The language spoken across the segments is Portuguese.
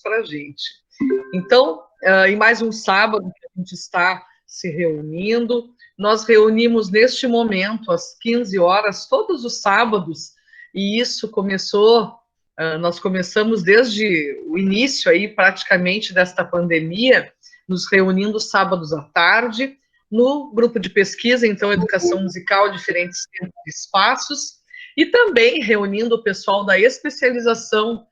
para a gente. Então, em mais um sábado que a gente está se reunindo, nós reunimos neste momento, às 15 horas, todos os sábados, e isso começou, nós começamos desde o início aí, praticamente, desta pandemia, nos reunindo sábados à tarde, no grupo de pesquisa, então, Educação Musical, diferentes espaços, e também reunindo o pessoal da especialização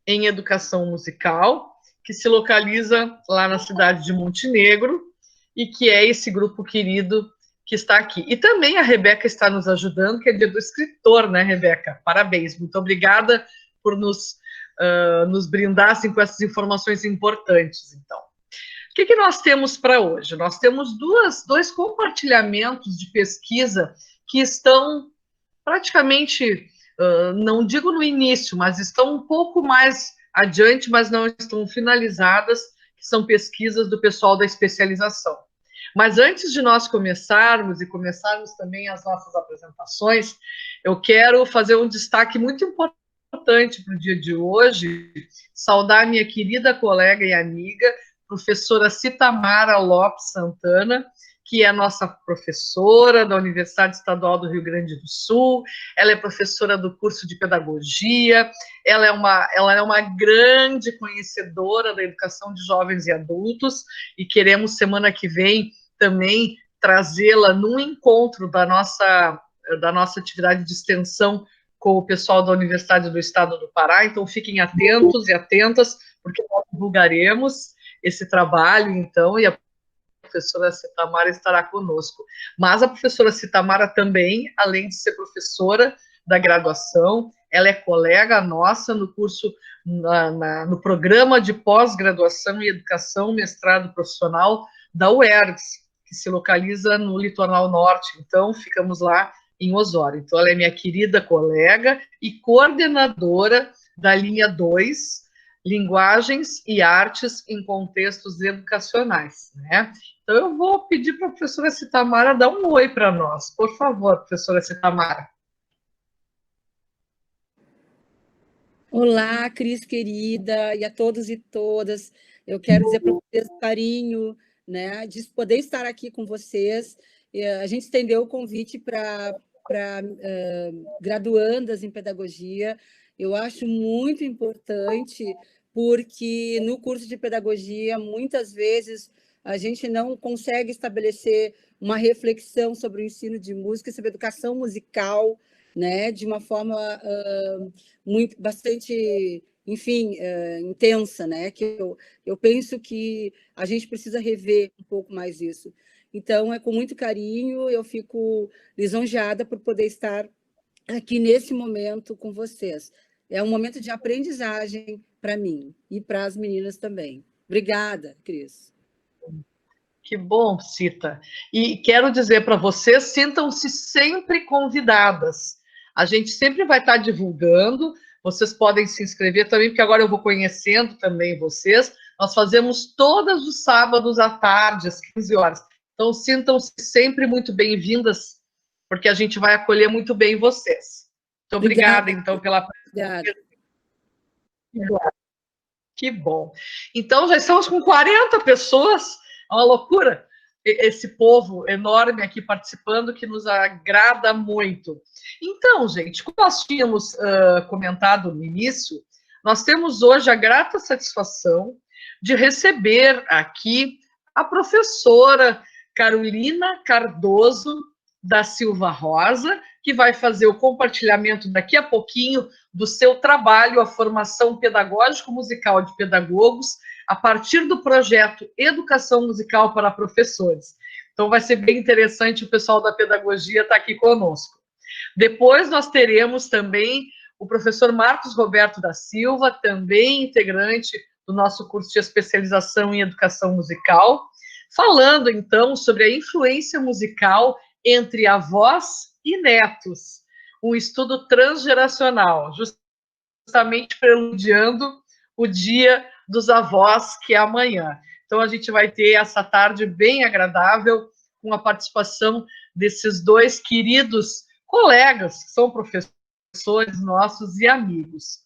em Educação Musical, que se localiza lá na cidade de Montenegro, e que é esse grupo querido que está aqui. E também a Rebeca está nos ajudando, que é dia do escritor, né, Rebeca? Parabéns, muito obrigada por nos brindar assim, com essas informações importantes, então. O que nós temos para hoje? Nós temos dois compartilhamentos de pesquisa que estão praticamente, não digo no início, mas estão um pouco mais adiante, mas não estão finalizadas, que são pesquisas do pessoal da especialização. Mas antes de nós começarmos, e começarmos também as nossas apresentações, eu quero fazer um destaque muito importante para o dia de hoje, saudar minha querida colega e amiga, professora Citamara Lopes Santana, que é nossa professora da Universidade Estadual do Rio Grande do Sul, ela é professora do curso de Pedagogia, ela é uma grande conhecedora da educação de jovens e adultos, e queremos, semana que vem, também trazê-la num encontro da nossa atividade de extensão com o pessoal da Universidade do Estado do Pará, então fiquem atentos e atentas, porque nós divulgaremos esse trabalho, então, e a professora Citamara estará conosco. Mas a professora Citamara também, além de ser professora da graduação, ela é colega nossa no curso, no programa de pós-graduação em educação, mestrado profissional da UERGS, que se localiza no litoral norte. Então, ficamos lá em Osório. Então, ela é minha querida colega e coordenadora da linha 2, Linguagens e Artes em Contextos Educacionais, né? Então, eu vou pedir para a professora Citamara dar um oi para nós. Por favor, professora Citamara. Olá, Cris, querida, e a todos e todas. Eu quero dizer para vocês o carinho, né, de poder estar aqui com vocês. A gente estendeu o convite para graduandas em pedagogia. Eu acho muito importante, porque no curso de pedagogia, muitas vezes, a gente não consegue estabelecer uma reflexão sobre o ensino de música, sobre a educação musical, né, de uma forma bastante, enfim, intensa, né, que eu penso que a gente precisa rever um pouco mais isso. Então, é com muito carinho, eu fico lisonjeada por poder estar aqui nesse momento com vocês. É um momento de aprendizagem para mim e para as meninas também. Obrigada, Cris. Que bom, Cita. E quero dizer para vocês, sintam-se sempre convidadas. A gente sempre vai estar divulgando, vocês podem se inscrever também, porque agora eu vou conhecendo também vocês. Nós fazemos todos os sábados à tarde, às 15 horas. Então, sintam-se sempre muito bem-vindas, porque a gente vai acolher muito bem vocês. Muito obrigada, então, pela presença. Que bom. Então, já estamos com 40 pessoas, é uma loucura, esse povo enorme aqui participando, que nos agrada muito. Então, gente, como nós tínhamos comentado no início, nós temos hoje a grata satisfação de receber aqui a professora Carolina Cardoso da Silva Rosa, que vai fazer o compartilhamento daqui a pouquinho do seu trabalho, a formação pedagógico-musical de pedagogos, a partir do projeto Educação Musical para Professores. Então, vai ser bem interessante, o pessoal da pedagogia estar aqui conosco. Depois, nós teremos também o professor Marcos Roberto da Silva, também integrante do nosso curso de especialização em educação musical, falando, então, sobre a influência musical entre avós e netos, um estudo transgeracional, justamente preludiando o Dia dos Avós, que é amanhã. Então, a gente vai ter essa tarde bem agradável, com a participação desses dois queridos colegas, que são professores nossos e amigos.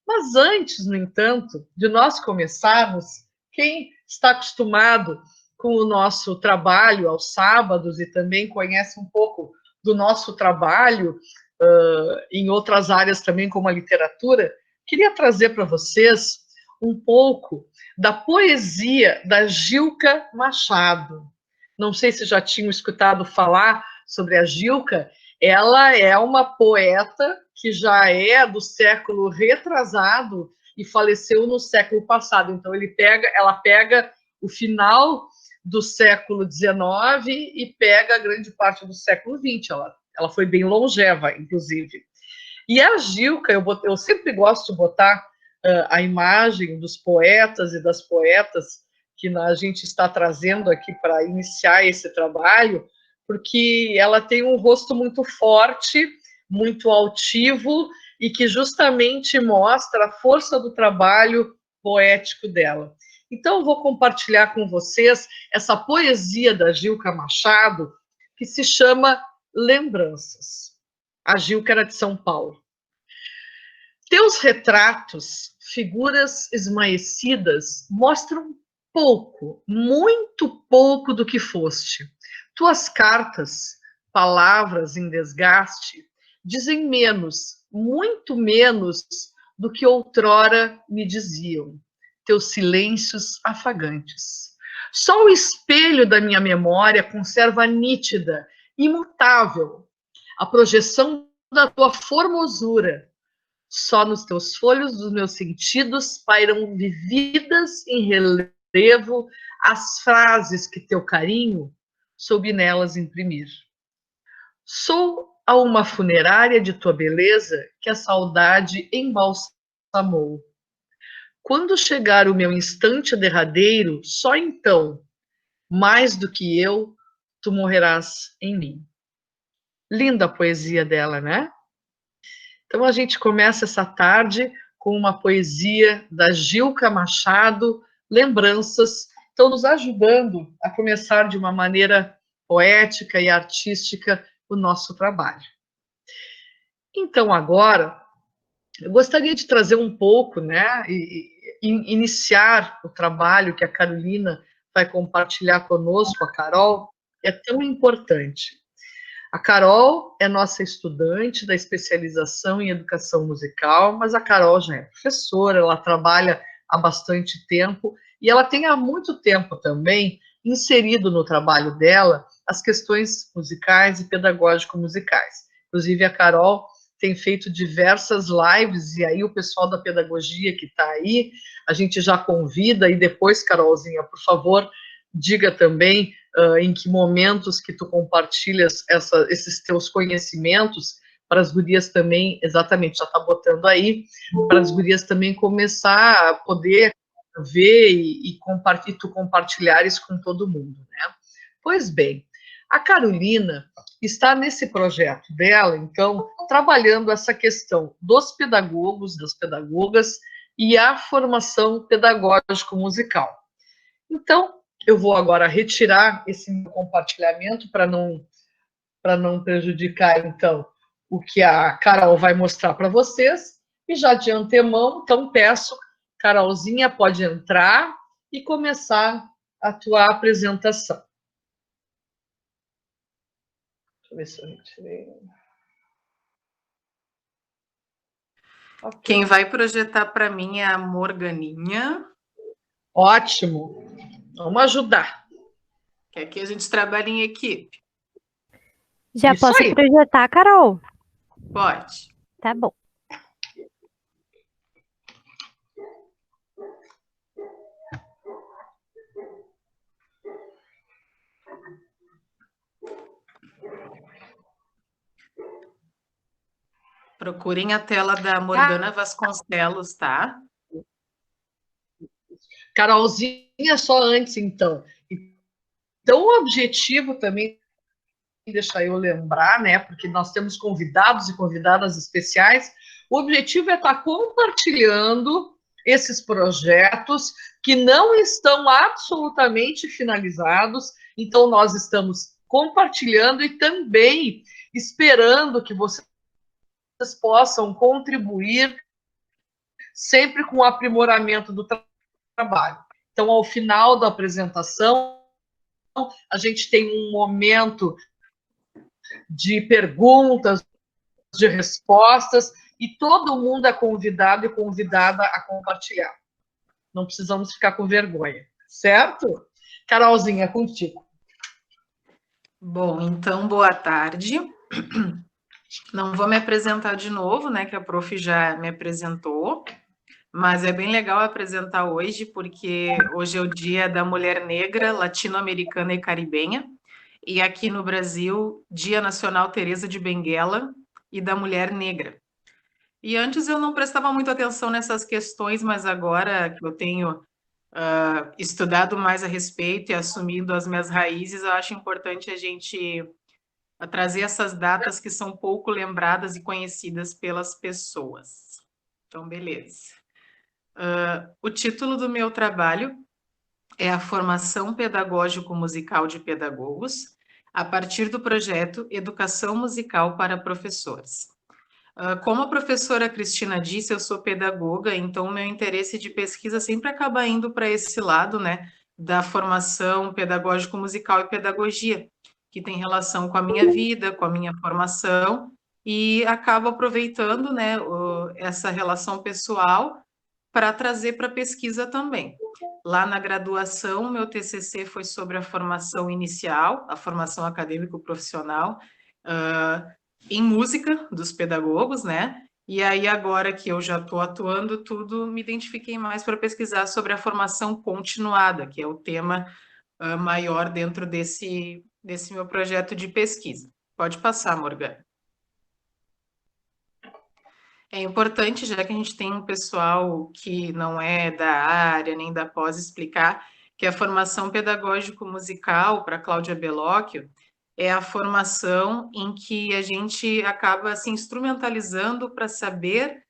Mas antes, no entanto, de nós começarmos, quem está acostumado com o nosso trabalho aos sábados e também conhece um pouco do nosso trabalho em outras áreas também, como a literatura, queria trazer para vocês um pouco da poesia da Gilca Machado. Não sei se já tinham escutado falar sobre a Gilca. Ela é uma poeta que já é do século retrasado e faleceu no século passado. Então, ela pega o final do século XIX e pega a grande parte do século XX. Ela foi bem longeva, inclusive. E a Gilca, eu sempre gosto de botar a imagem dos poetas e das poetas que a gente está trazendo aqui para iniciar esse trabalho, porque ela tem um rosto muito forte, muito altivo, e que justamente mostra a força do trabalho poético dela. Então, eu vou compartilhar com vocês essa poesia da Gilca Machado, que se chama Lembranças. A Gilca era de São Paulo. Teus retratos, figuras esmaecidas, mostram pouco, muito pouco do que foste. Tuas cartas, palavras em desgaste, dizem menos, muito menos do que outrora me diziam. Teus silêncios afagantes. Só o espelho da minha memória conserva nítida, imutável, a projeção da tua formosura. Só nos teus folhos dos meus sentidos pairam vividas em relevo as frases que teu carinho soube nelas imprimir. Sou a uma funerária de tua beleza que a saudade embalsamou. Quando chegar o meu instante derradeiro, só então, mais do que eu, tu morrerás em mim. Linda a poesia dela, né? Então, a gente começa essa tarde com uma poesia da Gilca Machado, Lembranças, estão nos ajudando a começar de uma maneira poética e artística o nosso trabalho. Então, agora, eu gostaria de trazer um pouco, né, e iniciar o trabalho que a Carolina vai compartilhar conosco, a Carol, é tão importante. A Carol é nossa estudante da especialização em educação musical, mas a Carol já é professora, ela trabalha há bastante tempo e ela tem há muito tempo também inserido no trabalho dela as questões musicais e pedagógico-musicais. Inclusive, a Carol tem feito diversas lives, e aí o pessoal da pedagogia que está aí, a gente já convida, e depois, Carolzinha, por favor, diga também em que momentos que tu compartilhas esses teus conhecimentos, para as gurias também, exatamente, já está botando aí, para as gurias também começar a poder ver e tu compartilhares com todo mundo, né? Pois bem, a Carolina está nesse projeto dela, então, trabalhando essa questão dos pedagogos, das pedagogas e a formação pedagógico-musical. Então, eu vou agora retirar esse meu compartilhamento para não prejudicar, então, o que a Carol vai mostrar para vocês. E já de antemão, então, peço, Carolzinha, pode entrar e começar a tua apresentação. Deixa eu ver se eu retirei. Okay. Quem vai projetar para mim é a Morganinha. Ótimo. Vamos ajudar. Que aqui a gente trabalha em equipe. Já Isso posso aí. projetar, Carol? Pode. Tá bom. Procurem a tela da Morgana Vasconcelos, tá? Carolzinha, só antes, então. Então, o objetivo também, deixa eu lembrar, né, porque nós temos convidados e convidadas especiais, o objetivo é estar compartilhando esses projetos que não estão absolutamente finalizados, então nós estamos compartilhando e também esperando que vocês possam contribuir sempre com o aprimoramento do trabalho. Então, ao final da apresentação, a gente tem um momento de perguntas, de respostas, e todo mundo é convidado e convidada a compartilhar. Não precisamos ficar com vergonha, certo? Carolzinha, contigo. Bom, então, boa tarde. Não vou me apresentar de novo, né, que a prof já me apresentou, mas é bem legal apresentar hoje, porque hoje é o Dia da Mulher Negra, Latino-Americana e Caribenha, e aqui no Brasil, Dia Nacional Teresa de Benguela e da Mulher Negra. E antes eu não prestava muito atenção nessas questões, mas agora que eu tenho estudado mais a respeito e assumindo as minhas raízes, eu acho importante a gente trazer essas datas que são pouco lembradas e conhecidas pelas pessoas. Então, beleza. O título do meu trabalho é a Formação Pedagógico-Musical de Pedagogos, a partir do projeto Educação Musical para Professores. Como a professora Cristina disse, eu sou pedagoga, então meu interesse de pesquisa sempre acaba indo para esse lado, né, da formação pedagógico-musical e pedagogia, que tem relação com a minha vida, com a minha formação, e acabo aproveitando, né, essa relação pessoal para trazer para a pesquisa também. Lá na graduação, meu TCC foi sobre a formação inicial, a formação acadêmico-profissional, em música dos pedagogos, né? E aí, agora que eu já estou atuando tudo, me identifiquei mais para pesquisar sobre a formação continuada, que é o tema maior dentro desse meu projeto de pesquisa. Pode passar, Morgana. É importante, já que a gente tem um pessoal que não é da área, nem da pós, explicar que a formação pedagógico-musical para Cláudia Bellocchio é a formação em que a gente acaba se instrumentalizando para saber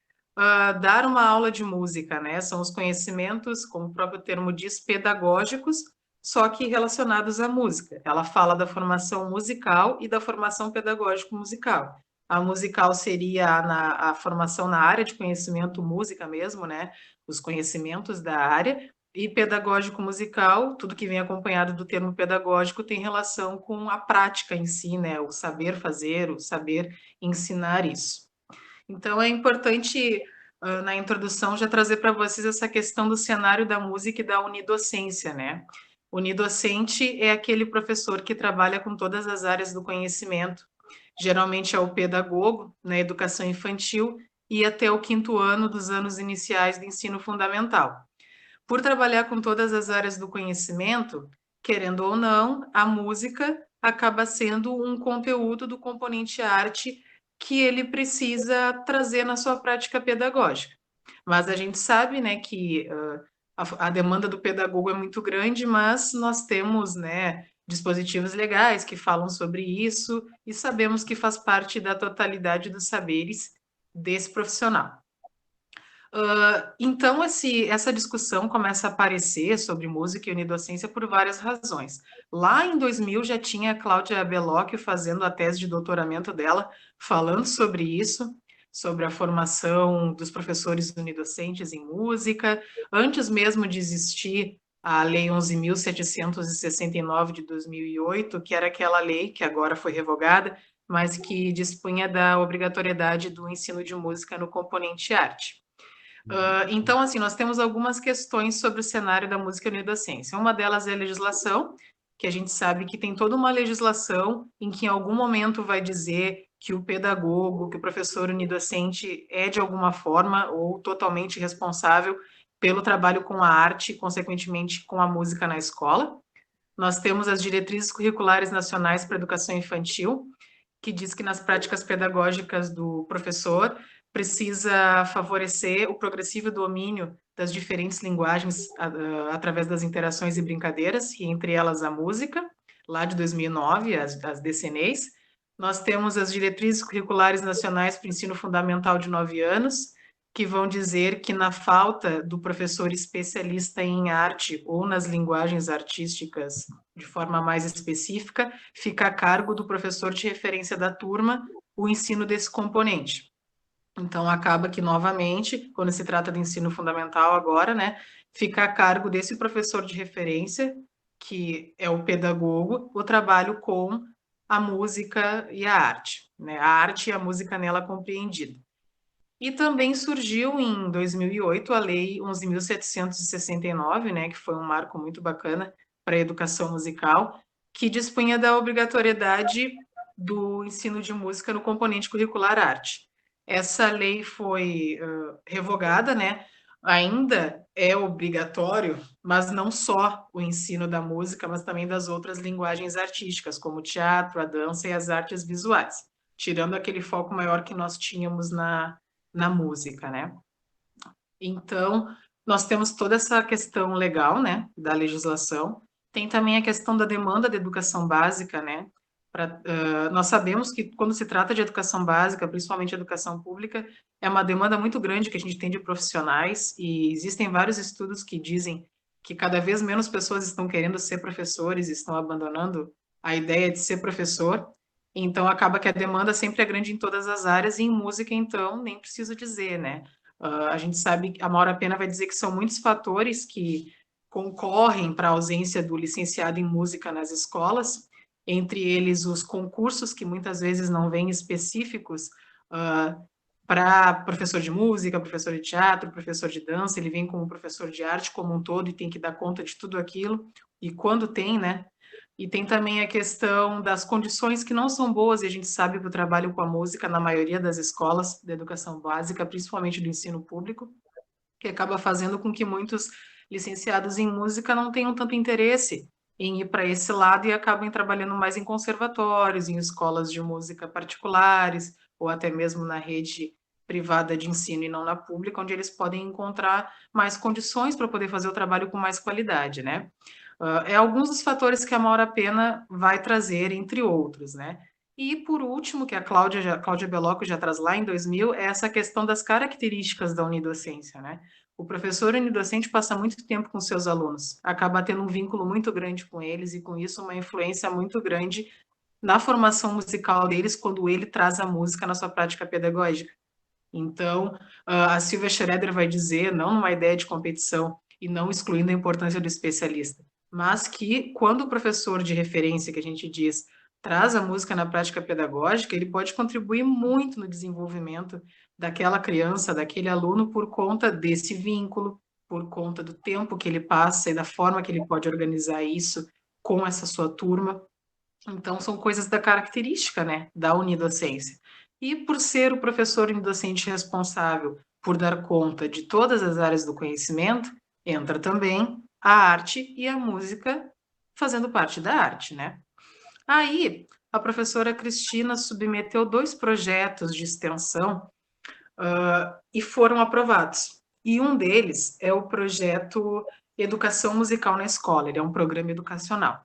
dar uma aula de música, né? São os conhecimentos, como o próprio termo diz, pedagógicos, só que relacionados à música. Ela fala da formação musical e da formação pedagógico-musical. A musical seria a formação na área de conhecimento música mesmo, né? Os conhecimentos da área. E pedagógico musical, tudo que vem acompanhado do termo pedagógico tem relação com a prática em si, né? O saber fazer, o saber ensinar isso. Então, é importante, na introdução, já trazer para vocês essa questão do cenário da música e da unidocência, né? Unidocente é aquele professor que trabalha com todas as áreas do conhecimento, geralmente é o pedagogo, na educação infantil, e até o 5º ano dos anos iniciais do ensino fundamental. Por trabalhar com todas as áreas do conhecimento, querendo ou não, a música acaba sendo um conteúdo do componente arte que ele precisa trazer na sua prática pedagógica. Mas a gente sabe, né, que a demanda do pedagogo é muito grande, mas nós temos, né, dispositivos legais que falam sobre isso e sabemos que faz parte da totalidade dos saberes desse profissional. Então, essa discussão começa a aparecer sobre música e unidocência por várias razões. Lá em 2000 já tinha a Cláudia Bellocchio fazendo a tese de doutoramento dela, falando sobre isso, sobre a formação dos professores unidocentes em música, antes mesmo de existir a Lei 11.769 de 2008, que era aquela lei que agora foi revogada, mas que dispunha da obrigatoriedade do ensino de música no componente arte. Então, assim, nós temos algumas questões sobre o cenário da música e unidocência. Uma delas é a legislação, que a gente sabe que tem toda uma legislação em que em algum momento vai dizer que o pedagogo, que o professor unidocente é de alguma forma ou totalmente responsável pelo trabalho com a arte e, consequentemente, com a música na escola. Nós temos as diretrizes curriculares nacionais para a educação infantil, que diz que nas práticas pedagógicas do professor precisa favorecer o progressivo domínio das diferentes linguagens através das interações e brincadeiras, e entre elas a música, lá de 2009, as DCNEs. Nós temos as diretrizes curriculares nacionais para o ensino fundamental de 9 anos, que vão dizer que na falta do professor especialista em arte ou nas linguagens artísticas de forma mais específica, fica a cargo do professor de referência da turma o ensino desse componente. Então, acaba que, novamente, quando se trata de ensino fundamental agora, né, fica a cargo desse professor de referência, que é o pedagogo, o trabalho com a música e a arte, né, a arte e a música nela compreendida. E também surgiu em 2008 a Lei 11.769, né, que foi um marco muito bacana para a educação musical, que dispunha da obrigatoriedade do ensino de música no componente curricular arte. Essa lei foi revogada, né? Ainda é obrigatório, mas não só o ensino da música, mas também das outras linguagens artísticas, como o teatro, a dança e as artes visuais, tirando aquele foco maior que nós tínhamos na música, né? Então, nós temos toda essa questão legal, né, da legislação. Tem também a questão da demanda de educação básica, né? Nós sabemos que quando se trata de educação básica, principalmente educação pública, é uma demanda muito grande que a gente tem de profissionais e existem vários estudos que dizem que cada vez menos pessoas estão querendo ser professores, estão abandonando a ideia de ser professor. Então, acaba que a demanda sempre é grande em todas as áreas e em música, então, nem preciso dizer, né? A gente sabe, a Maura Pena vai dizer que são muitos fatores que concorrem para a ausência do licenciado em música nas escolas, entre eles os concursos, que muitas vezes não vêm específicos para professor de música, professor de teatro, professor de dança, ele vem como professor de arte como um todo e tem que dar conta de tudo aquilo, e quando tem, né? E tem também a questão das condições que não são boas, e a gente sabe que o trabalho com a música, na maioria das escolas de educação básica, principalmente do ensino público, que acaba fazendo com que muitos licenciados em música não tenham tanto interesse em ir para esse lado e acabem trabalhando mais em conservatórios, em escolas de música particulares, ou até mesmo na rede privada de ensino e não na pública, onde eles podem encontrar mais condições para poder fazer o trabalho com mais qualidade, né? É alguns dos fatores que a Maura Pena vai trazer, entre outros, né? E, por último, que a Cláudia Belocco já traz lá em 2000, é essa questão das características da unidocência, né? O professor unidocente passa muito tempo com seus alunos, acaba tendo um vínculo muito grande com eles e, com isso, uma influência muito grande na formação musical deles quando ele traz a música na sua prática pedagógica. Então, a Silvia Schroeder vai dizer, não numa ideia de competição e não excluindo a importância do especialista, mas que quando o professor de referência, que a gente diz, traz a música na prática pedagógica, ele pode contribuir muito no desenvolvimento daquela criança, daquele aluno, por conta desse vínculo, por conta do tempo que ele passa e da forma que ele pode organizar isso com essa sua turma. Então, são coisas da característica, né, da unidocência. E por ser o professor unidocente responsável por dar conta de todas as áreas do conhecimento, entra também a arte e a música fazendo parte da arte, né? Aí, a professora Cristina submeteu 2 projetos de extensão e foram aprovados. E um deles é o projeto Educação Musical na Escola, ele é um programa educacional.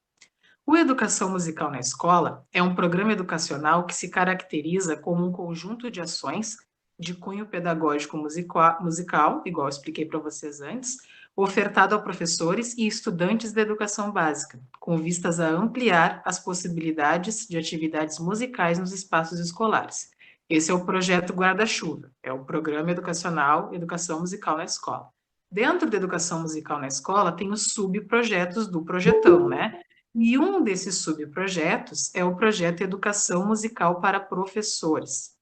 O Educação Musical na Escola é um programa educacional que se caracteriza como um conjunto de ações de cunho pedagógico musical, igual eu expliquei para vocês antes, ofertado a professores e estudantes da educação básica, com vistas a ampliar as possibilidades de atividades musicais nos espaços escolares. Esse é o projeto Guarda-Chuva, é o programa educacional Educação Musical na Escola. Dentro da Educação Musical na Escola tem os subprojetos do projetão, né? E um desses subprojetos é o projeto Educação Musical para Professores.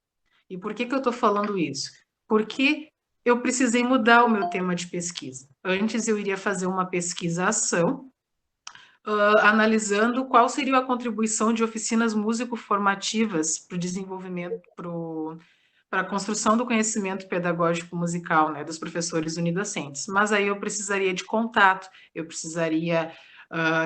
E por que eu estou falando isso? Porque eu precisei mudar o meu tema de pesquisa. Antes eu iria fazer uma pesquisa-ação, analisando qual seria a contribuição de oficinas músico-formativas para o desenvolvimento, para a construção do conhecimento pedagógico musical, né, dos professores unidocentes. Mas aí eu precisaria de contato, eu precisaria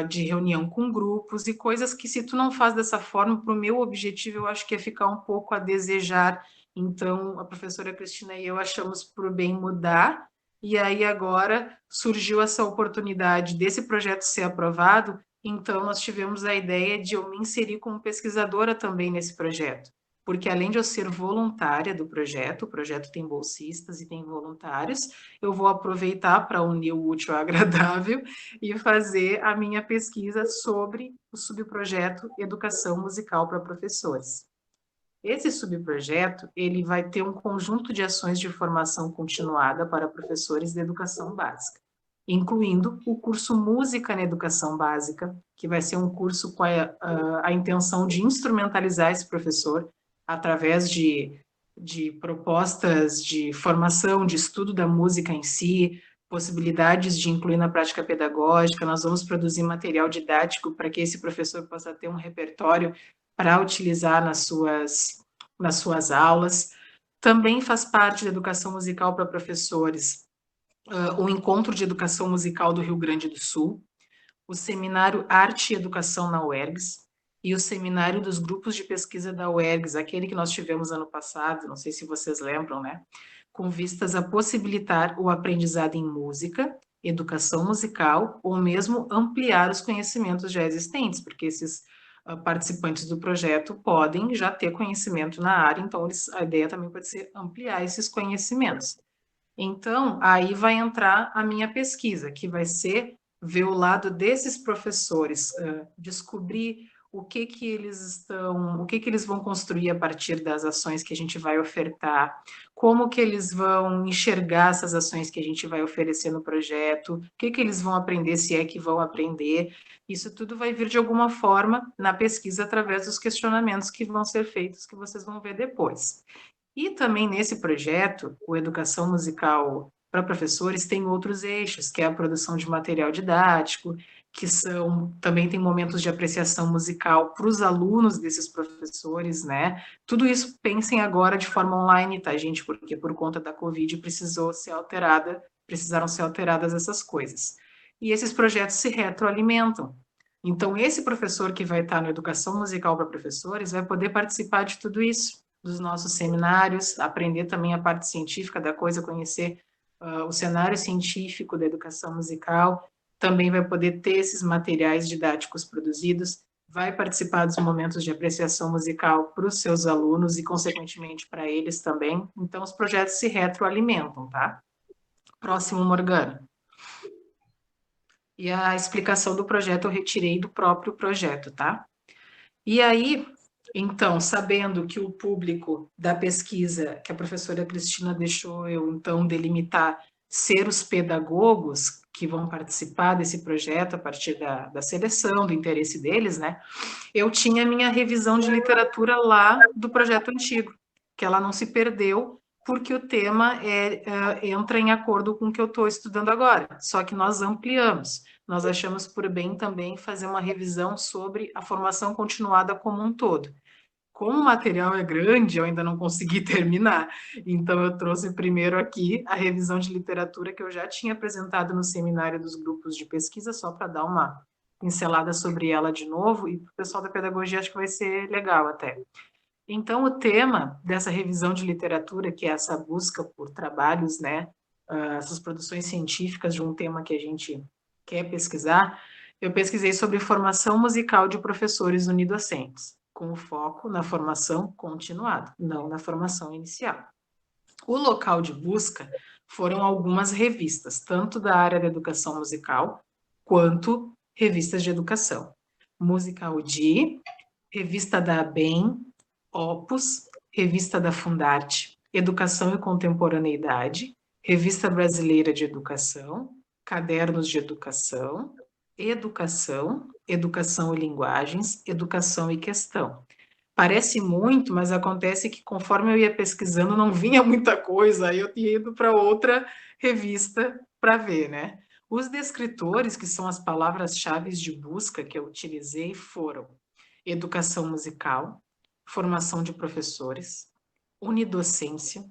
de reunião com grupos e coisas que, se tu não faz dessa forma, para o meu objetivo, eu acho que ia ficar um pouco a desejar. Então, a professora Cristina e eu achamos por bem mudar, e aí agora surgiu essa oportunidade desse projeto ser aprovado, então nós tivemos a ideia de eu me inserir como pesquisadora também nesse projeto, porque além de eu ser voluntária do projeto, o projeto tem bolsistas e tem voluntários, eu vou aproveitar para unir o útil ao agradável e fazer a minha pesquisa sobre o subprojeto Educação Musical para Professores. Esse subprojeto, ele vai ter um conjunto de ações de formação continuada para professores de educação básica, incluindo o curso Música na Educação Básica, que vai ser um curso com a intenção de instrumentalizar esse professor através de propostas de formação, de estudo da música em si, possibilidades de incluir na prática pedagógica. Nós vamos produzir material didático para que esse professor possa ter um repertório para utilizar nas suas aulas. Também faz parte da educação musical para professores o Encontro de Educação Musical do Rio Grande do Sul, o Seminário Arte e Educação na UERGS e o Seminário dos Grupos de Pesquisa da UERGS, aquele que nós tivemos ano passado, não sei se vocês lembram, né? Com vistas a possibilitar o aprendizado em música, educação musical, ou mesmo ampliar os conhecimentos já existentes, porque esses participantes do projeto podem já ter conhecimento na área, então a ideia também pode ser ampliar esses conhecimentos. Então, aí vai entrar a minha pesquisa, que vai ser ver o lado desses professores, descobrir o que eles vão construir a partir das ações que a gente vai ofertar, como que eles vão enxergar essas ações que a gente vai oferecer no projeto, o que eles vão aprender, se é que vão aprender. Isso tudo vai vir de alguma forma na pesquisa através dos questionamentos que vão ser feitos, que vocês vão ver depois. E também nesse projeto, o Educação Musical para Professores tem outros eixos, que é a produção de material didático, que também tem momentos de apreciação musical para os alunos desses professores, né? Tudo isso pensem agora de forma online, tá, gente? Porque por conta da Covid precisaram ser alteradas essas coisas. E esses projetos se retroalimentam. Então, esse professor que vai estar no Educação Musical para Professores vai poder participar de tudo isso, dos nossos seminários, aprender também a parte científica da coisa, conhecer o cenário científico da educação musical, também vai poder ter esses materiais didáticos produzidos, vai participar dos momentos de apreciação musical para os seus alunos e, consequentemente, para eles também. Então, os projetos se retroalimentam, tá? Próximo, Morgana. E a explicação do projeto eu retirei do próprio projeto, tá? E aí, então, sabendo que o público da pesquisa que a professora Cristina deixou eu, então, delimitar ser os pedagogos que vão participar desse projeto a partir da seleção, do interesse deles, né? Eu tinha a minha revisão de literatura lá do projeto antigo, que ela não se perdeu, porque o tema entra em acordo com o que eu estou estudando agora, só que nós ampliamos. Nós achamos por bem também fazer uma revisão sobre a formação continuada como um todo. Como o material é grande, eu ainda não consegui terminar, então eu trouxe primeiro aqui a revisão de literatura que eu já tinha apresentado no seminário dos grupos de pesquisa, só para dar uma pincelada sobre ela de novo, e para o pessoal da pedagogia acho que vai ser legal até. Então, o tema dessa revisão de literatura, que é essa busca por trabalhos, né, essas produções científicas de um tema que a gente quer pesquisar, eu pesquisei sobre formação musical de professores unidocentes, com foco na formação continuada, não na formação inicial. O local de busca foram algumas revistas, tanto da área da educação musical, quanto revistas de educação. Musical D, revista da ABEM, Opus, revista da Fundarte, Educação e Contemporaneidade, Revista Brasileira de Educação, Cadernos de Educação, Educação e Linguagens, Educação e Questão. Parece muito, mas acontece que conforme eu ia pesquisando não vinha muita coisa, aí eu tinha ido para outra revista para ver, né? Os descritores, que são as palavras-chave de busca que eu utilizei, foram educação musical, formação de professores, unidocência,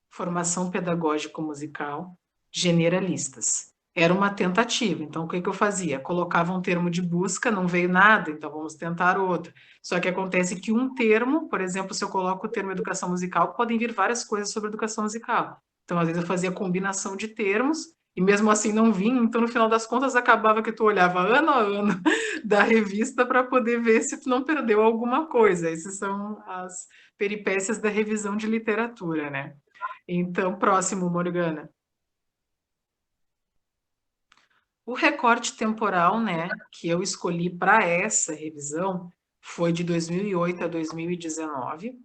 formação pedagógico-musical, generalistas. Era uma tentativa, então o que eu fazia? Colocava um termo de busca, não veio nada, então vamos tentar outro. Só que acontece que um termo, por exemplo, se eu coloco o termo educação musical, podem vir várias coisas sobre educação musical. Então, às vezes eu fazia combinação de termos, e mesmo assim não vinha, então no final das contas acabava que tu olhava ano a ano da revista para poder ver se tu não perdeu alguma coisa. Essas são as peripécias da revisão de literatura, né? Então, próximo, Morgana. O recorte temporal, né, que eu escolhi para essa revisão foi de 2008 a 2019.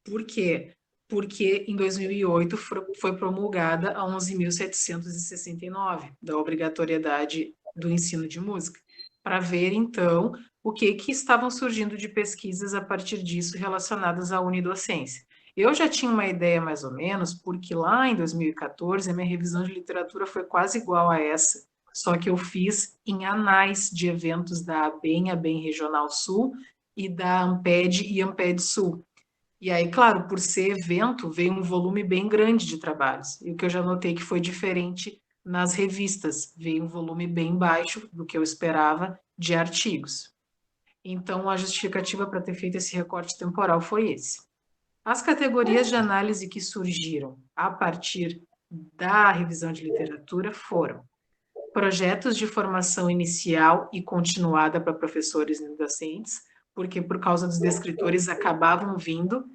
Por quê? Porque em 2008 foi promulgada a 11.769 da obrigatoriedade do ensino de música, para ver, então, o que estavam surgindo de pesquisas a partir disso relacionadas à unidocência. Eu já tinha uma ideia mais ou menos, porque lá em 2014 a minha revisão de literatura foi quase igual a essa, só que eu fiz em anais de eventos da ABEM Regional Sul e da Amped e Amped Sul. E aí, claro, por ser evento, veio um volume bem grande de trabalhos. E o que eu já notei que foi diferente nas revistas, veio um volume bem baixo do que eu esperava de artigos. Então, a justificativa para ter feito esse recorte temporal foi esse. As categorias de análise que surgiram a partir da revisão de literatura foram projetos de formação inicial e continuada para professores e docentes, porque por causa dos descritores acabavam vindo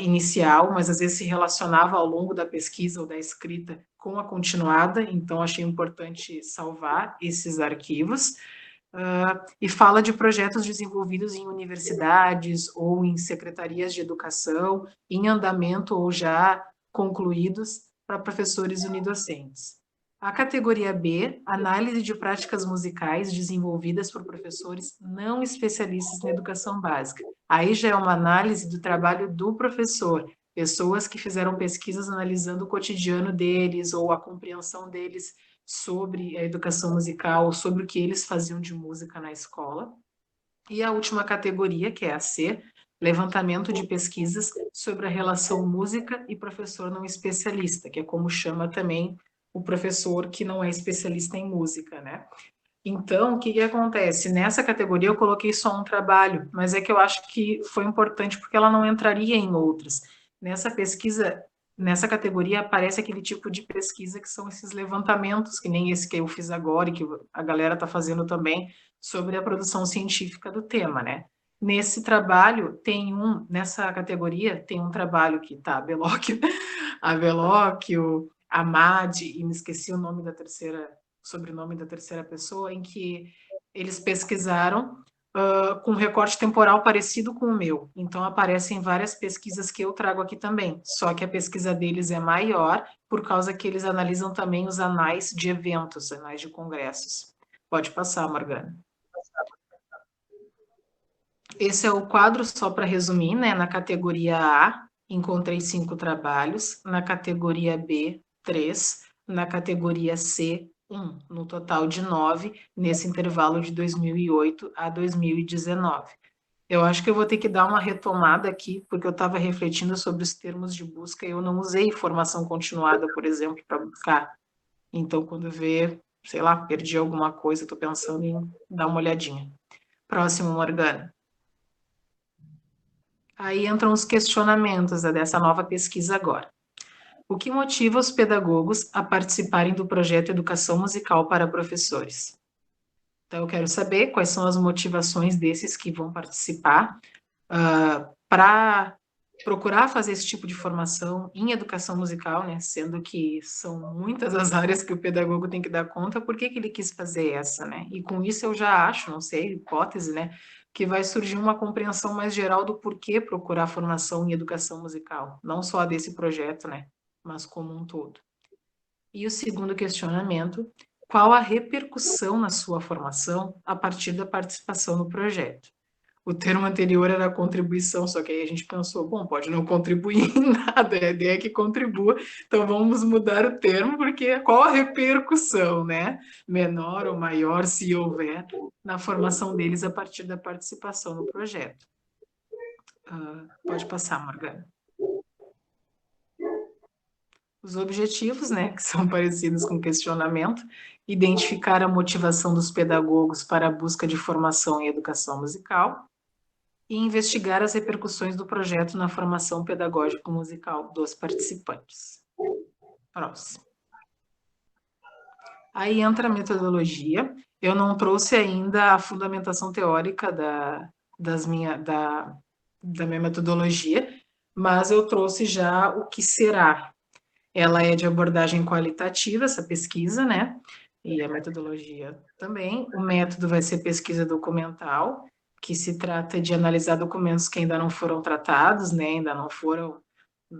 inicial, mas às vezes se relacionava ao longo da pesquisa ou da escrita com a continuada, então achei importante salvar esses arquivos. E fala de projetos desenvolvidos em universidades ou em secretarias de educação, em andamento ou já concluídos para professores unidocentes. A categoria B, análise de práticas musicais desenvolvidas por professores não especialistas na educação básica. Aí já é uma análise do trabalho do professor, pessoas que fizeram pesquisas analisando o cotidiano deles ou a compreensão deles sobre a educação musical, sobre o que eles faziam de música na escola. E a última categoria, que é a C, levantamento de pesquisas sobre a relação música e professor não especialista, que é como chama também o professor que não é especialista em música, né? Então, o que acontece? Nessa categoria eu coloquei só um trabalho, mas é que eu acho que foi importante porque ela não entraria em outras. Nessa pesquisa, nessa categoria aparece aquele tipo de pesquisa que são esses levantamentos, que nem esse que eu fiz agora e que a galera está fazendo também, sobre a produção científica do tema, né? Nesse trabalho, nessa categoria, tem um trabalho que tá a Belóquio, a Madi, e me esqueci o nome sobrenome da terceira pessoa, em que eles pesquisaram com um recorte temporal parecido com o meu. Então, aparecem várias pesquisas que eu trago aqui também, só que a pesquisa deles é maior, por causa que eles analisam também os anais de eventos, anais de congressos. Pode passar, Morgana. Esse é o quadro, só para resumir, né? Na categoria A, encontrei 5 trabalhos, na categoria B, 3, na categoria C, 1, no total de 9, nesse intervalo de 2008 a 2019. Eu acho que eu vou ter que dar uma retomada aqui, porque eu estava refletindo sobre os termos de busca e eu não usei formação continuada, por exemplo, para buscar. Então, quando ver, sei lá, perdi alguma coisa, estou pensando em dar uma olhadinha. Próximo, Morgana. Aí entram os questionamentos dessa nova pesquisa agora. O que motiva os pedagogos a participarem do projeto Educação Musical para Professores? Então, eu quero saber quais são as motivações desses que vão participar para procurar fazer esse tipo de formação em educação musical, né? Sendo que são muitas as áreas que o pedagogo tem que dar conta, por que ele quis fazer essa, né? E com isso eu já acho, não sei, hipótese, né? Que vai surgir uma compreensão mais geral do porquê procurar formação em educação musical, não só desse projeto, né? Mas como um todo. E o segundo questionamento, qual a repercussão na sua formação a partir da participação no projeto? O termo anterior era contribuição, só que aí a gente pensou, bom, pode não contribuir em nada, a ideia é que contribua, então vamos mudar o termo, porque qual a repercussão, né? Menor ou maior, se houver, na formação deles a partir da participação no projeto. Pode passar, Morgana. Os objetivos, né, que são parecidos com o questionamento, identificar a motivação dos pedagogos para a busca de formação em educação musical e investigar as repercussões do projeto na formação pedagógico musical dos participantes. Próximo. Aí entra a metodologia. Eu não trouxe ainda a fundamentação teórica da minha metodologia, mas eu trouxe já o que será. Ela é de abordagem qualitativa, essa pesquisa, né? E a metodologia também. O método vai ser pesquisa documental. que se trata de analisar documentos que ainda não foram tratados, né, ainda não foram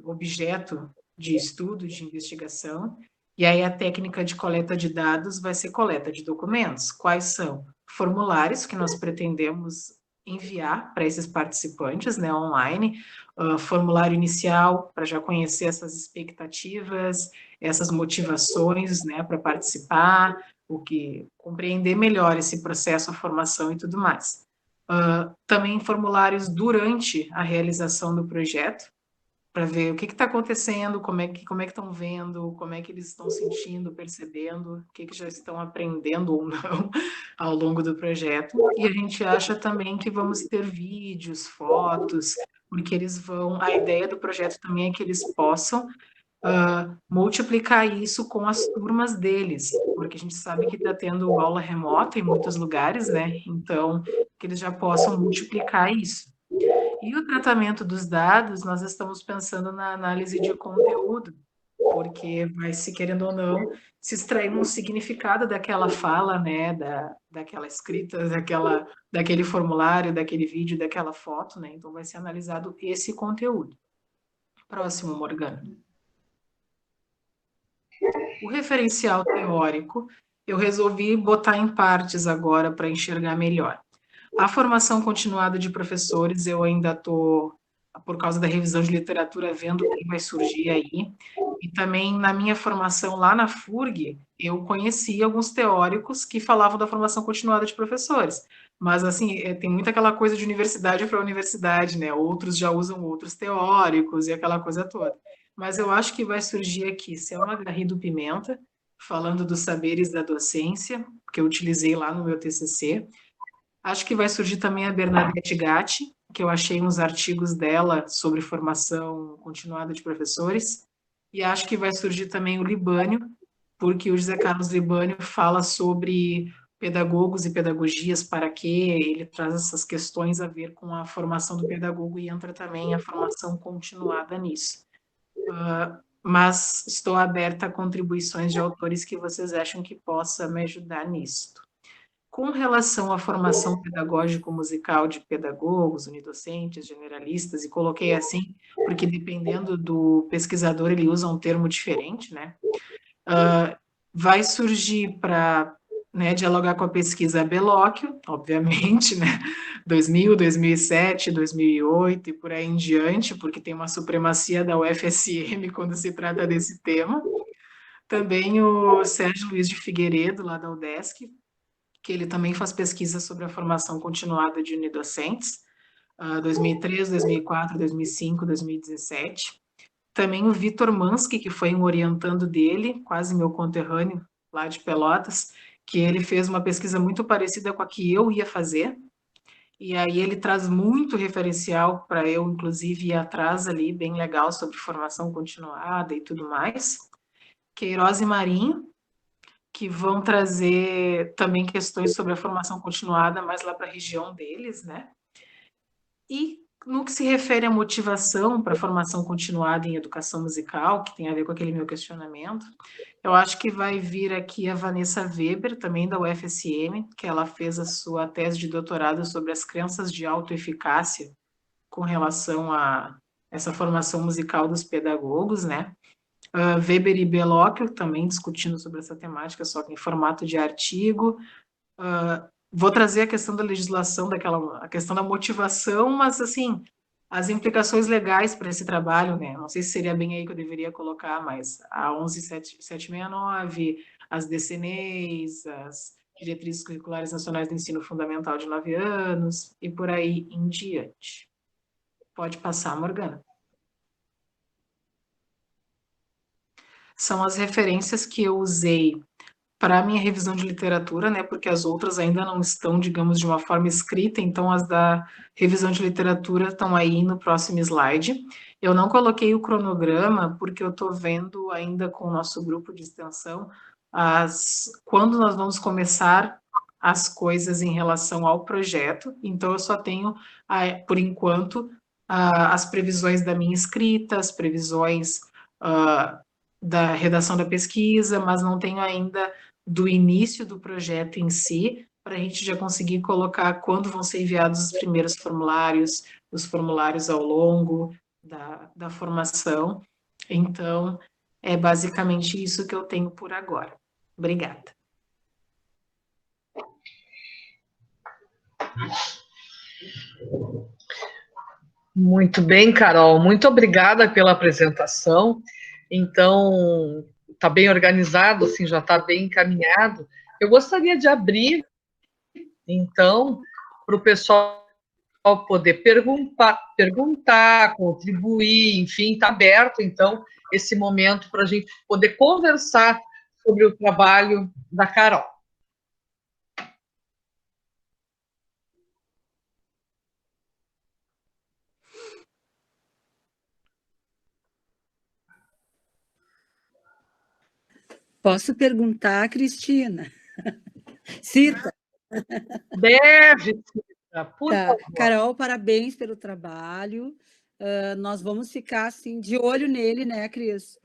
objeto de estudo, de investigação. E aí a técnica de coleta de dados vai ser coleta de documentos. Quais são? Formulários que nós pretendemos enviar para esses participantes, né, online, formulário inicial para já conhecer essas expectativas, essas motivações, né, para participar, compreender melhor esse processo, a formação e tudo mais. Também formulários durante a realização do projeto, para ver o que está acontecendo, como é que estão vendo, como é que eles estão sentindo, percebendo, o que já estão aprendendo ou não ao longo do projeto. E a gente acha também que vamos ter vídeos, fotos, porque a ideia do projeto também é que eles possam multiplicar isso com as turmas deles, porque a gente sabe que está tendo aula remota em muitos lugares, né? Então, que eles já possam multiplicar isso. E o tratamento dos dados, nós estamos pensando na análise de conteúdo, porque vai se, querendo ou não, se extrair um significado daquela fala, né, daquela escrita, daquele formulário, daquele vídeo, daquela foto, né? Então vai ser analisado esse conteúdo. Próximo, Morgana. O referencial teórico, eu resolvi botar em partes agora para enxergar melhor. A formação continuada de professores, eu ainda estou, por causa da revisão de literatura, vendo o que vai surgir aí. E também, na minha formação lá na FURG, eu conheci alguns teóricos que falavam da formação continuada de professores. Mas, assim, tem muita aquela coisa de universidade para universidade, né? Outros já usam outros teóricos e aquela coisa toda. Mas eu acho que vai surgir aqui Selma Garrido Pimenta, falando dos saberes da docência, que eu utilizei lá no meu TCC. Acho que vai surgir também a Bernadette Gatti, que eu achei uns artigos dela sobre formação continuada de professores. E acho que vai surgir também o Libânio, porque o José Carlos Libânio fala sobre pedagogos e pedagogias, para quê, ele traz essas questões a ver com a formação do pedagogo e entra também a formação continuada nisso. Mas estou aberta a contribuições de autores que vocês acham que possa me ajudar nisso. Com relação à formação pedagógico-musical de pedagogos, unidocentes, generalistas, e coloquei assim, porque dependendo do pesquisador, ele usa um termo diferente, né? Vai surgir para, né, dialogar com a pesquisa Bellocchio, obviamente, né? 2000, 2007, 2008 e por aí em diante, porque tem uma supremacia da UFSM quando se trata desse tema. Também o Sérgio Luiz de Figueiredo, lá da UDESC, que ele também faz pesquisa sobre a formação continuada de unidocentes, 2003, 2004, 2005, 2017. Também o Vitor Mansky, que foi um orientando dele, quase meu conterrâneo lá de Pelotas, que ele fez uma pesquisa muito parecida com a que eu ia fazer, e aí ele traz muito referencial para eu, inclusive, ir atrás ali, bem legal, sobre formação continuada e tudo mais. Queiroz e Marinho, que vão trazer também questões sobre a formação continuada, mais lá para a região deles, né? E no que se refere à motivação para a formação continuada em educação musical, que tem a ver com aquele meu questionamento, eu acho que vai vir aqui a Vanessa Weber, também da UFSM, que ela fez a sua tese de doutorado sobre as crenças de autoeficácia com relação a essa formação musical dos pedagogos, né? Weber e Bellocchio também discutindo sobre essa temática, só que em formato de artigo. Vou trazer a questão da legislação, a questão da motivação, mas, assim, as implicações legais para esse trabalho, né? Não sei se seria bem aí que eu deveria colocar, mas a 11769, as DCNEs, as Diretrizes Curriculares Nacionais do Ensino Fundamental de 9 anos, e por aí em diante. Pode passar, Morgana. São as referências que eu usei para a minha revisão de literatura, né, porque as outras ainda não estão, digamos, de uma forma escrita, então as da revisão de literatura estão aí no próximo slide. Eu não coloquei o cronograma, porque eu estou vendo ainda com o nosso grupo de extensão quando nós vamos começar as coisas em relação ao projeto, então eu só tenho, por enquanto, as previsões da minha escrita, as previsões da redação da pesquisa, mas não tenho ainda do início do projeto em si, para a gente já conseguir colocar quando vão ser enviados os primeiros formulários, os formulários ao longo da formação. Então, é basicamente isso que eu tenho por agora. Obrigada. Muito bem, Carol. Muito obrigada pela apresentação. Então, está bem organizado, assim, já está bem encaminhado. Eu gostaria de abrir, então, para o pessoal poder perguntar, contribuir, enfim, está aberto, então, esse momento para a gente poder conversar sobre o trabalho da Carol. Posso perguntar, Cristina? Cita. Deve, Cita, por favor. Carol, parabéns pelo trabalho. Nós vamos ficar assim de olho nele, né, Cris?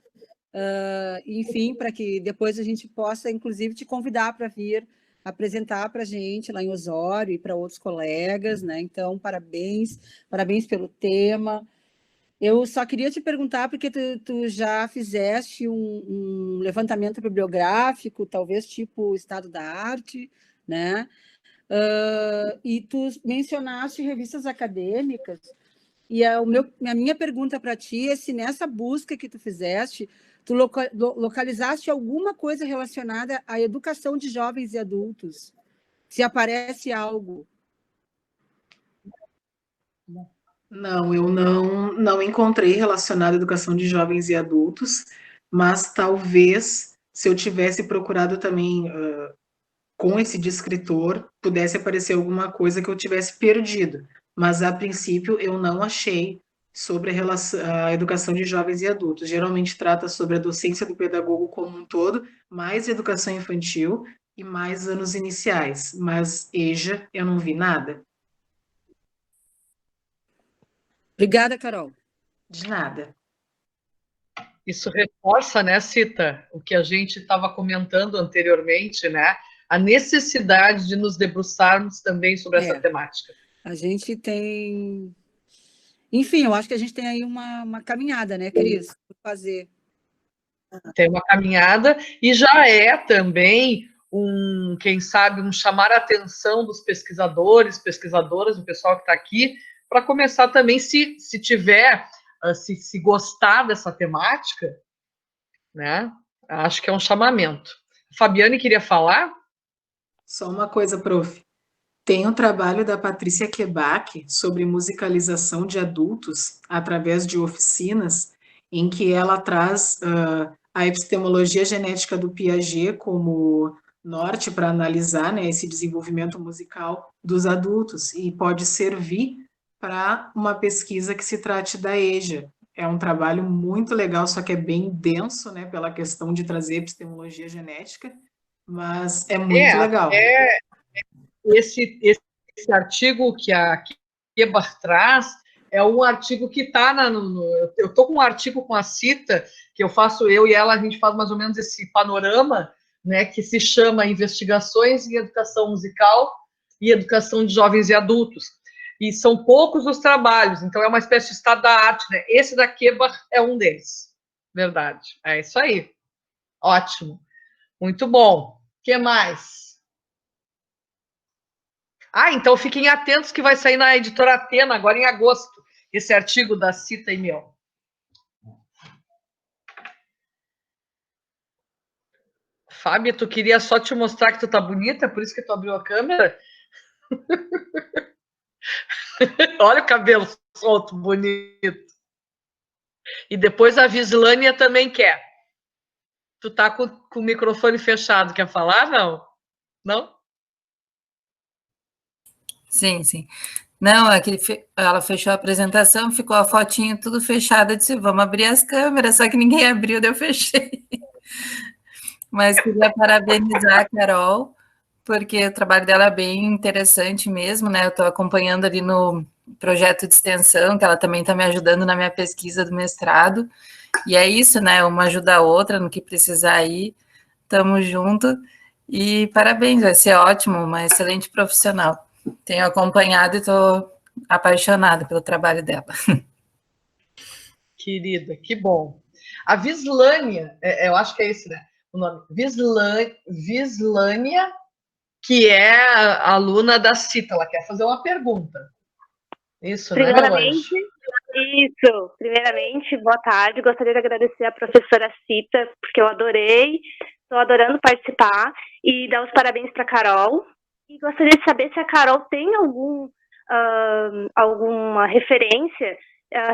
Enfim, para que depois a gente possa, inclusive, te convidar para vir apresentar para a gente lá em Osório e para outros colegas, né? Então, parabéns pelo tema. Eu só queria te perguntar, porque tu já fizeste um levantamento bibliográfico, talvez tipo Estado da Arte, né? E tu mencionaste revistas acadêmicas, e a minha pergunta para ti é se nessa busca que tu fizeste, tu localizaste alguma coisa relacionada à educação de jovens e adultos, se aparece algo. Não, eu não encontrei relacionado à educação de jovens e adultos, mas talvez, se eu tivesse procurado também com esse descritor, pudesse aparecer alguma coisa que eu tivesse perdido. Mas, a princípio, eu não achei sobre a educação de jovens e adultos. Geralmente trata sobre a docência do pedagogo como um todo, mais educação infantil e mais anos iniciais. Mas, EJA, eu não vi nada. Obrigada, Carol. De nada. Isso reforça, né, Cita, o que a gente estava comentando anteriormente, né? A necessidade de nos debruçarmos também sobre essa temática. A gente tem... Enfim, eu acho que a gente tem aí uma caminhada, né, Cris, por fazer. Tem uma caminhada e já é também quem sabe, chamar a atenção dos pesquisadores, pesquisadoras, do pessoal que está aqui, para começar também, se tiver, se gostar dessa temática, né? Acho que é um chamamento. Fabiane queria falar? Só uma coisa, prof. Tem um trabalho da Patrícia Quebac sobre musicalização de adultos através de oficinas, em que ela traz a epistemologia genética do Piaget como norte para analisar, né, esse desenvolvimento musical dos adultos, e pode servir para uma pesquisa que se trate da EJA. É um trabalho muito legal, só que é bem denso, né, pela questão de trazer epistemologia genética, mas é muito legal. Esse artigo que a Kebar traz é um artigo que está eu estou com um artigo com a Cita, que eu e ela, a gente faz mais ou menos esse panorama, né, que se chama Investigações em Educação Musical e Educação de Jovens e Adultos. E são poucos os trabalhos, então é uma espécie de estado da arte, né? Esse da Kebar é um deles. Verdade. É isso aí. Ótimo. Muito bom. O que mais? Então fiquem atentos que vai sair na Editora Atena, agora em agosto, esse artigo da Cita e meu. Fábio, tu queria só te mostrar que tu tá bonita, por isso que tu abriu a câmera? Olha o cabelo solto, bonito. E depois a Vislânia também quer. Tu tá com o microfone fechado, quer falar? Não? Não? Sim, sim. Não, ela fechou a apresentação, ficou a fotinha tudo fechada, eu disse, vamos abrir as câmeras, só que ninguém abriu, daí eu fechei. Mas queria parabenizar a Carol, porque o trabalho dela é bem interessante mesmo, né? Eu estou acompanhando ali no projeto de extensão, que ela também está me ajudando na minha pesquisa do mestrado, e é isso, né? Uma ajuda a outra no que precisar aí, estamos juntos. E parabéns, vai ser ótimo, uma excelente profissional. Tenho acompanhado e estou apaixonada pelo trabalho dela. Querida, que bom. A Vislânia, eu acho que é esse, né? O nome. Vislânia, que é a aluna da Cita, ela quer fazer uma pergunta. Isso, né, meu anjo? Primeiramente, boa tarde. Gostaria de agradecer à professora Cita, porque eu adorei, estou adorando participar, e dar os parabéns para a Carol. E gostaria de saber se a Carol tem alguma referência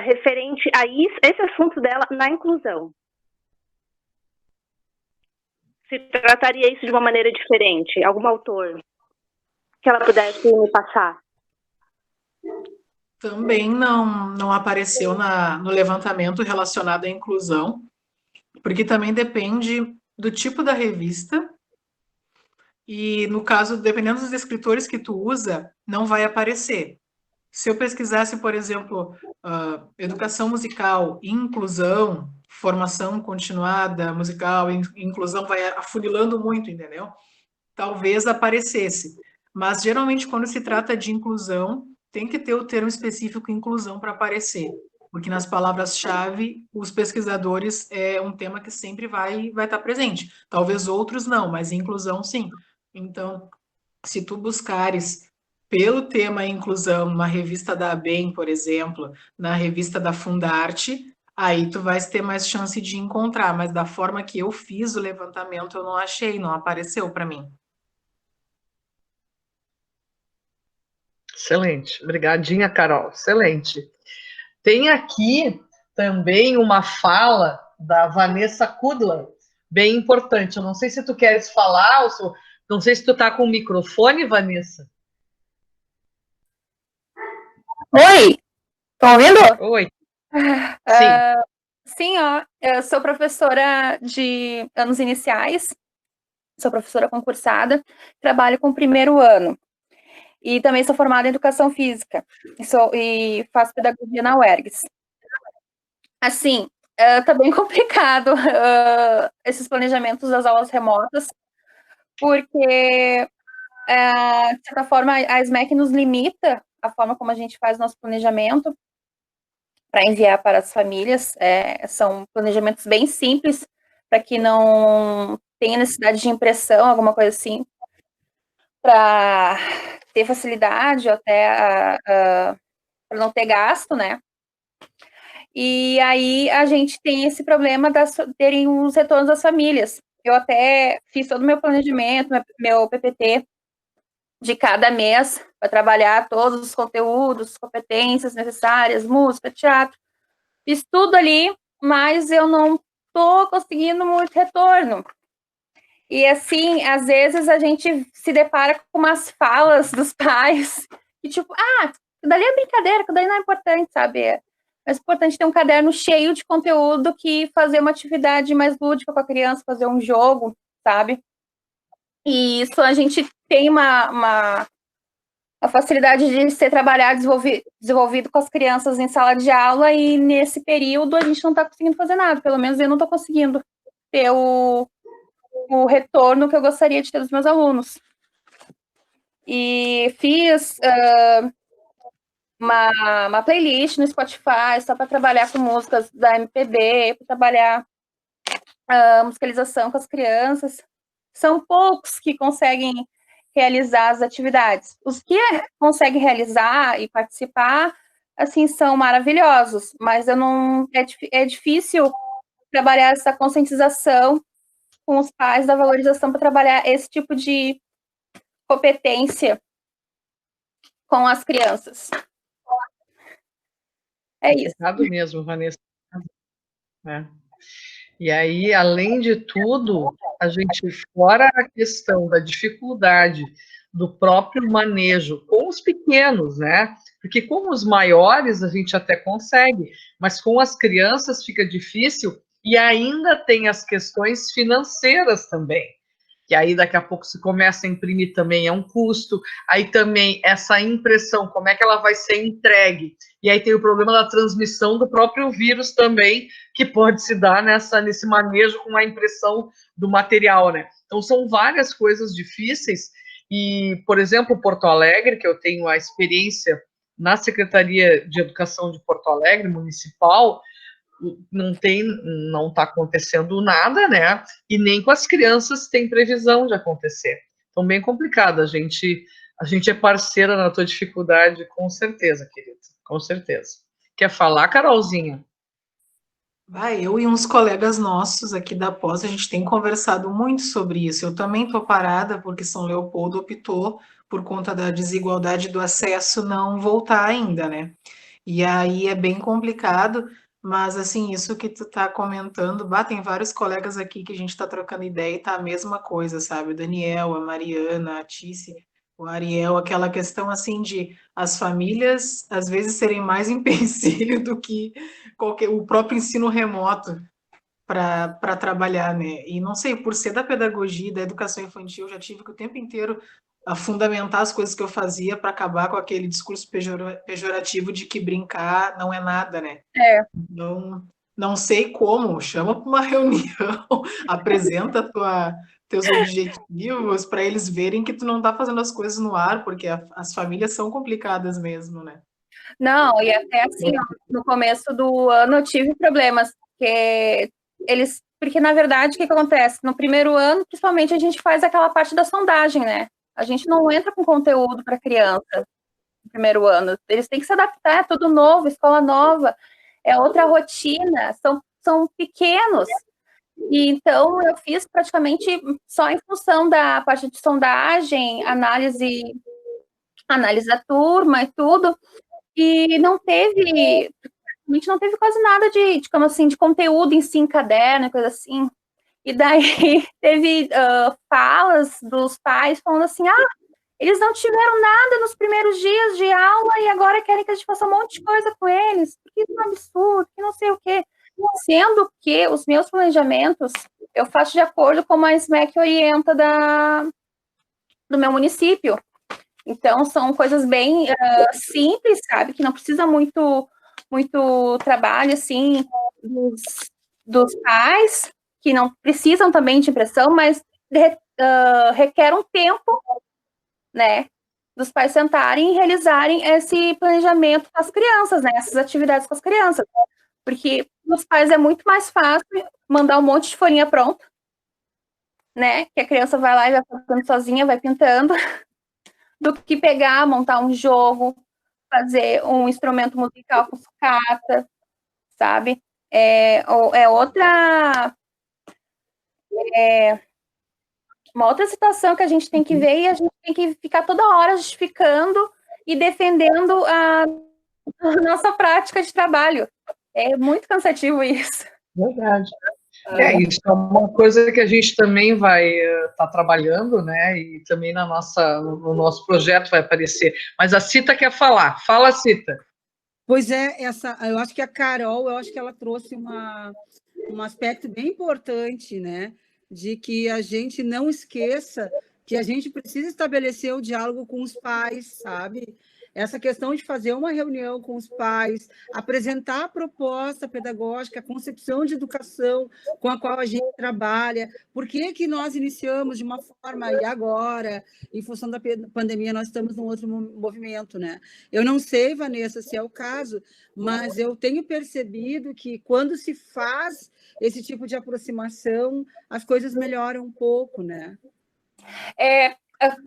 referente a esse assunto dela na inclusão. Se trataria isso de uma maneira diferente? Algum autor que ela pudesse me passar? Também não apareceu no levantamento relacionado à inclusão, porque também depende do tipo da revista, e no caso, dependendo dos escritores que tu usa, não vai aparecer. Se eu pesquisasse, por exemplo, educação musical, inclusão, formação continuada musical, inclusão, vai afunilando muito, entendeu? Talvez aparecesse. Mas, geralmente, quando se trata de inclusão, tem que ter o termo específico inclusão para aparecer. Porque nas palavras-chave, os pesquisadores, é um tema que sempre vai estar presente. Talvez outros não, mas inclusão, sim. Então, se tu buscares pelo tema inclusão, numa revista da ABEM, por exemplo, na revista da Fundarte, aí tu vais ter mais chance de encontrar, mas da forma que eu fiz o levantamento, eu não achei, não apareceu para mim. Excelente. Obrigadinha, Carol. Excelente. Tem aqui também uma fala da Vanessa Kudler, bem importante. Eu não sei se tu queres falar, ou não sei se tu está com o microfone, Vanessa. Oi, estão ouvindo? Oi. Sim. Sim, eu sou professora de anos iniciais, sou professora concursada, trabalho com o primeiro ano. E também sou formada em Educação Física, e faço pedagogia na UERGS. Assim, tá bem complicado esses planejamentos das aulas remotas, porque, de certa forma, a SMEC nos limita a forma como a gente faz nosso planejamento para enviar para as famílias. São planejamentos bem simples, para que não tenha necessidade de impressão, alguma coisa assim, para ter facilidade, até para não ter gasto, né? E aí a gente tem esse problema de terem os retornos das famílias. Eu até fiz todo o meu planejamento, meu PPT de cada mês, para trabalhar todos os conteúdos, competências necessárias, música, teatro. Fiz tudo ali, mas eu não estou conseguindo muito retorno. E assim, às vezes a gente se depara com umas falas dos pais, que tipo, dali é brincadeira, que daí não é importante, sabe? É mais importante ter um caderno cheio de conteúdo que fazer uma atividade mais lúdica com a criança, fazer um jogo, sabe? E isso a gente tem a facilidade de ser trabalhado, desenvolvido com as crianças em sala de aula, e nesse período a gente não está conseguindo fazer nada, pelo menos eu não estou conseguindo ter o retorno que eu gostaria de ter dos meus alunos. E fiz uma playlist no Spotify só para trabalhar com músicas da MPB, para trabalhar musicalização com as crianças. São poucos que conseguem realizar as atividades. Os que conseguem realizar e participar, assim, são maravilhosos, mas é difícil trabalhar essa conscientização com os pais da valorização para trabalhar esse tipo de competência com as crianças. É isso. Errado mesmo, Vanessa. E aí, além de tudo, a gente, fora a questão da dificuldade do próprio manejo com os pequenos, né? Porque com os maiores a gente até consegue, mas com as crianças fica difícil, e ainda tem as questões financeiras também. que aí daqui a pouco se começa a imprimir também é um custo, aí também essa impressão, como é que ela vai ser entregue, e aí tem o problema da transmissão do próprio vírus também, que pode se dar nesse manejo com a impressão do material, né? Então são várias coisas difíceis, e, por exemplo, Porto Alegre, que eu tenho a experiência na Secretaria de Educação de Porto Alegre, municipal, não está acontecendo nada, né? E nem com as crianças tem previsão de acontecer. Então, bem complicado. A gente é parceira na tua dificuldade, com certeza, querida. Com certeza. Quer falar, Carolzinha? Eu e uns colegas nossos aqui da pós, a gente tem conversado muito sobre isso. Eu também estou parada, porque São Leopoldo optou, por conta da desigualdade do acesso, não voltar ainda, né? E aí é bem complicado, mas assim, isso que tu tá comentando, tem vários colegas aqui que a gente está trocando ideia e tá a mesma coisa, sabe? O Daniel, a Mariana, a Tice, o Ariel, aquela questão assim de as famílias às vezes serem mais empecilho do que o próprio ensino remoto para trabalhar, né? E não sei, por ser da pedagogia e da educação infantil, eu já tive que o tempo inteiro a fundamentar as coisas que eu fazia para acabar com aquele discurso pejorativo de que brincar não é nada, né? Não sei como, chama para uma reunião, apresenta teus objetivos para eles verem que tu não está fazendo as coisas no ar, porque as famílias são complicadas mesmo, né? Não, e até assim, ó, no começo do ano eu tive problemas, porque na verdade o que acontece? No primeiro ano, principalmente, a gente faz aquela parte da sondagem, né? A gente não entra com conteúdo para criança no primeiro ano. Eles têm que se adaptar, é tudo novo, escola nova, é outra rotina, são pequenos. E então eu fiz praticamente só em função da parte de sondagem, análise da turma e tudo, e não teve quase nada como assim, de conteúdo em si, em caderno, coisa assim. E daí teve falas dos pais falando assim, eles não tiveram nada nos primeiros dias de aula e agora querem que a gente faça um monte de coisa com eles, porque isso é um absurdo, que não sei o quê. Sendo que os meus planejamentos eu faço de acordo com a SMEC orienta do meu município. Então, são coisas bem simples, sabe? Que não precisa muito trabalho, assim, dos pais, que não precisam também de impressão, mas requer um tempo, né? Dos pais sentarem e realizarem esse planejamento com as crianças, né? Essas atividades com as crianças. Porque os pais é muito mais fácil mandar um monte de folhinha pronta, né? Que a criança vai lá e vai fazendo sozinha, vai pintando, do que pegar, montar um jogo, fazer um instrumento musical com sucata, sabe? Uma outra situação que a gente tem que ver, e a gente tem que ficar toda hora justificando e defendendo a nossa prática de trabalho. É muito cansativo isso. Verdade. Isso é uma coisa que a gente também vai estar trabalhando, né? E também no nosso projeto vai aparecer. Mas a Cita quer falar. Fala, Cita. Pois é, eu acho que a Carol, ela trouxe um aspecto bem importante, né? De que a gente não esqueça que a gente precisa estabelecer o diálogo com os pais, sabe? Essa questão de fazer uma reunião com os pais, apresentar a proposta pedagógica, a concepção de educação com a qual a gente trabalha, por que nós iniciamos de uma forma e agora, em função da pandemia, nós estamos num outro movimento, né? Eu não sei, Vanessa, se é o caso, mas eu tenho percebido que quando se faz esse tipo de aproximação, as coisas melhoram um pouco, né?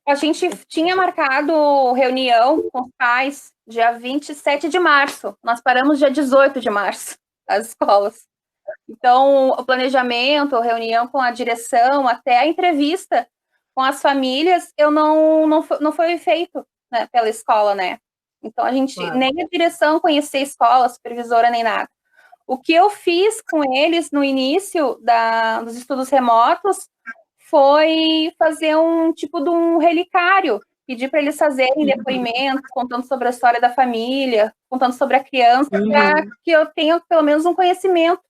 A gente tinha marcado reunião com os pais dia 27 de março. Nós paramos dia 18 de março, as escolas. Então, o planejamento, a reunião com a direção, até a entrevista com as famílias, não foi feito, né, pela escola, né? Então, a gente, nem a direção conhecia a escola, a supervisora, nem nada. O que eu fiz com eles no início dos estudos remotos foi fazer um tipo de um relicário, pedir para eles fazerem depoimentos, contando sobre a história da família, contando sobre a criança, para que eu tenha pelo menos um conhecimento.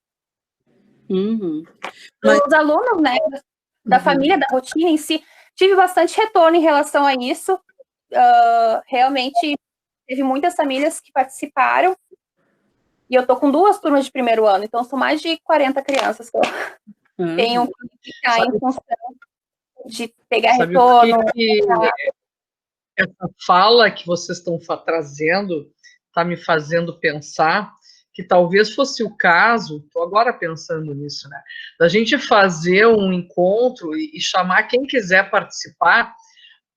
Os alunos, né, da família, da rotina em si. Tive bastante retorno em relação a isso. Realmente, teve muitas famílias que participaram. E eu tô com 2 turmas de primeiro ano, então são mais de 40 crianças que eu tenho que ficar em função de pegar retorno. Essa fala que vocês estão trazendo está me fazendo pensar que talvez fosse o caso, estou agora pensando nisso, né, da gente fazer um encontro e chamar quem quiser participar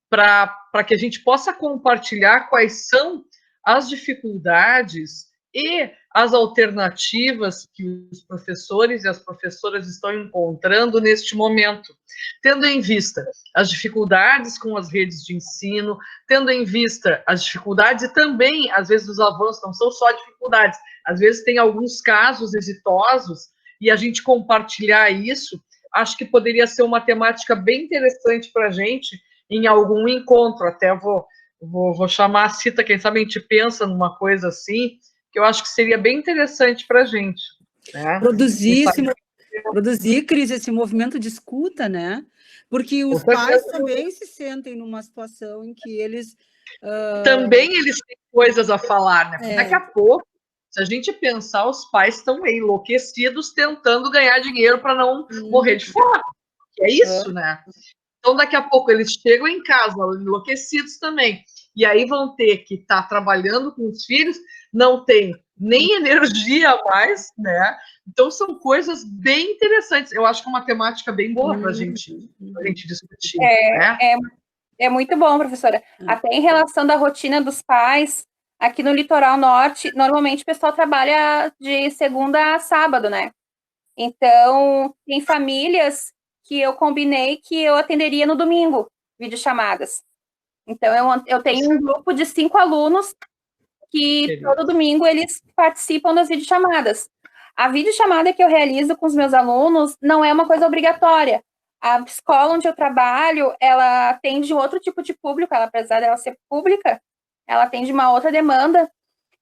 para que a gente possa compartilhar quais são as dificuldades e as alternativas que os professores e as professoras estão encontrando neste momento, tendo em vista as dificuldades com as redes de ensino, tendo em vista as dificuldades e também, às vezes, os avanços, não são só dificuldades, às vezes tem alguns casos exitosos, e a gente compartilhar isso, acho que poderia ser uma temática bem interessante para a gente em algum encontro. Até vou chamar a Cita, quem sabe a gente pensa numa coisa assim, que eu acho que seria bem interessante para a gente. Né? Produzir, Cris, esse movimento de escuta, né? Porque os pais também se sentem numa situação em que eles... Também eles têm coisas a falar, né? Daqui a pouco, se a gente pensar, os pais estão enlouquecidos tentando ganhar dinheiro para não morrer de fome. É isso, né? Então, daqui a pouco, eles chegam em casa enlouquecidos também. E aí vão ter que estar trabalhando com os filhos, não tem nem energia mais, né? Então, são coisas bem interessantes. Eu acho que é uma temática bem boa para a gente discutir. É muito bom, professora. Até em relação da rotina dos pais, aqui no Litoral Norte, normalmente o pessoal trabalha de segunda a sábado, né? Então, tem famílias que eu combinei que eu atenderia no domingo, videochamadas. Então, eu tenho um grupo de 5 alunos que todo domingo eles participam das videochamadas. A videochamada que eu realizo com os meus alunos não é uma coisa obrigatória. A escola onde eu trabalho, ela atende um outro tipo de público, apesar dela ser pública, ela atende uma outra demanda.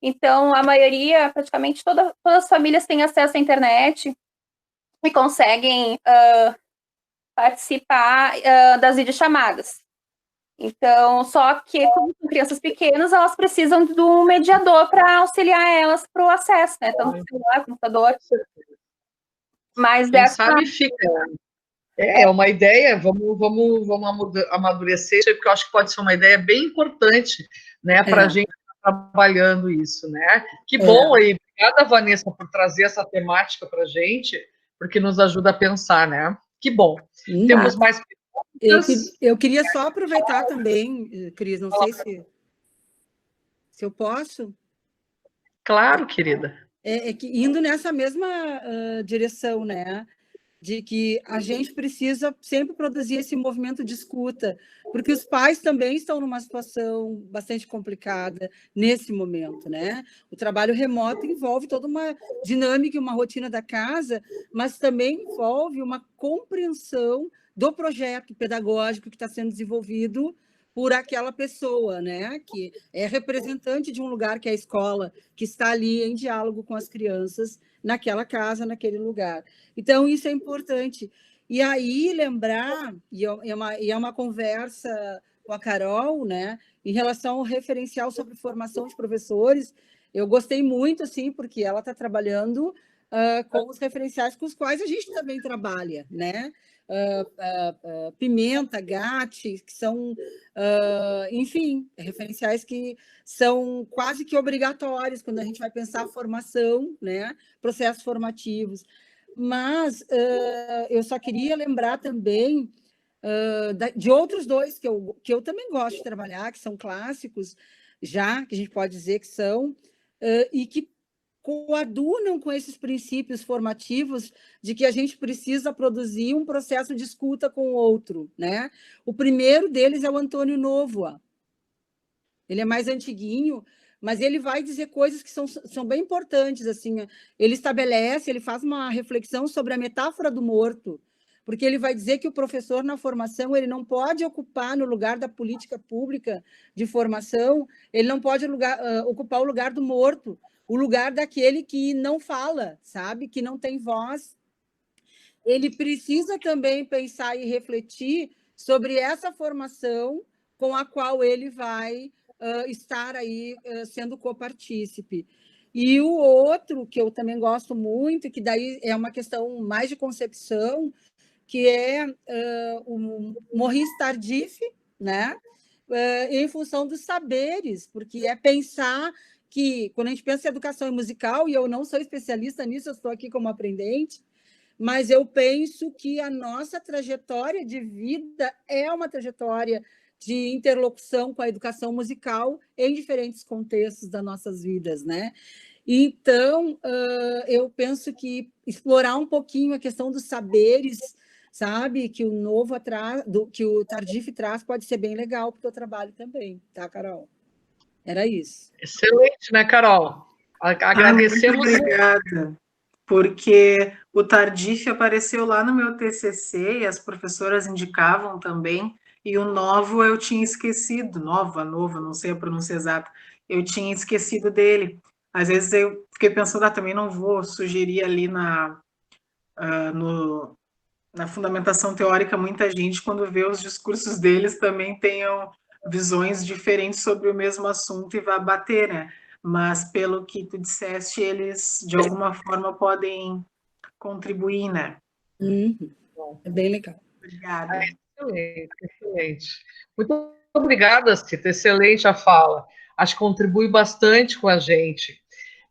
Então, a maioria, praticamente todas as famílias têm acesso à internet e conseguem participar das videochamadas. Então, só que com crianças pequenas, elas precisam de um mediador para auxiliar elas para o acesso, né? Tanto no celular, computador. Mas sabe, fica... É uma ideia, vamos amadurecer, porque eu acho que pode ser uma ideia bem importante, né, para a gente estar trabalhando isso, né? Que bom aí, obrigada, Vanessa, por trazer essa temática para a gente, porque nos ajuda a pensar, né? Que bom. Temos mais perguntas? Eu queria só aproveitar também, Cris, não sei se eu posso. Claro, querida. Que indo nessa mesma direção, né? De que a gente precisa sempre produzir esse movimento de escuta, porque os pais também estão numa situação bastante complicada nesse momento, né? O trabalho remoto envolve toda uma dinâmica e uma rotina da casa, mas também envolve uma compreensão do projeto pedagógico que está sendo desenvolvido por aquela pessoa, né? Que é representante de um lugar que é a escola, que está ali em diálogo com as crianças, naquela casa, naquele lugar. Então, isso é importante. E aí, lembrar, e é uma conversa com a Carol, né, em relação ao referencial sobre formação de professores, eu gostei muito, assim, porque ela está trabalhando com os referenciais com os quais a gente também trabalha, né? Pimenta, GAT, que são, enfim, referenciais que são quase que obrigatórios quando a gente vai pensar formação, né, processos formativos. Mas eu só queria lembrar também de outros dois que eu também gosto de trabalhar, que são clássicos, já, que a gente pode dizer que são, e que coadunam com esses princípios formativos de que a gente precisa produzir um processo de escuta com o outro, né? O primeiro deles é o Antônio Novoa. Ele é mais antiguinho, mas ele vai dizer coisas que são bem importantes, assim. Ele faz uma reflexão sobre a metáfora do morto, porque ele vai dizer que o professor na formação ele não pode ocupar no lugar da política pública de formação, ele não pode ocupar o lugar do morto, o lugar daquele que não fala, sabe? Que não tem voz. ele precisa também pensar e refletir sobre essa formação com a qual ele vai estar aí sendo copartícipe. E o outro, que eu também gosto muito, que daí é uma questão mais de concepção, que é o Maurice Tardif, né? Em função dos saberes, porque é pensar que, quando a gente pensa em educação musical, e eu não sou especialista nisso, eu estou aqui como aprendente, mas eu penso que a nossa trajetória de vida é uma trajetória de interlocução com a educação musical em diferentes contextos das nossas vidas, né? Então, eu penso que explorar um pouquinho a questão dos saberes, sabe, que o novo que o Tardif traz, pode ser bem legal para o teu trabalho também, tá, Carol? Era isso. Excelente, né, Carol? Agradecemos. Muito obrigada, porque o Tardif apareceu lá no meu TCC e as professoras indicavam também, e o novo eu tinha esquecido, nova, não sei a pronúncia exata, eu tinha esquecido dele. Às vezes eu fiquei pensando, também não vou sugerir ali na fundamentação teórica, muita gente, quando vê os discursos deles, também tenham visões diferentes sobre o mesmo assunto e vai bater, né? Mas, pelo que tu disseste, eles, de alguma forma, podem contribuir, né? É bem legal. Obrigada. Excelente, excelente. Muito obrigada, Cita. Excelente a fala. Acho que contribui bastante com a gente.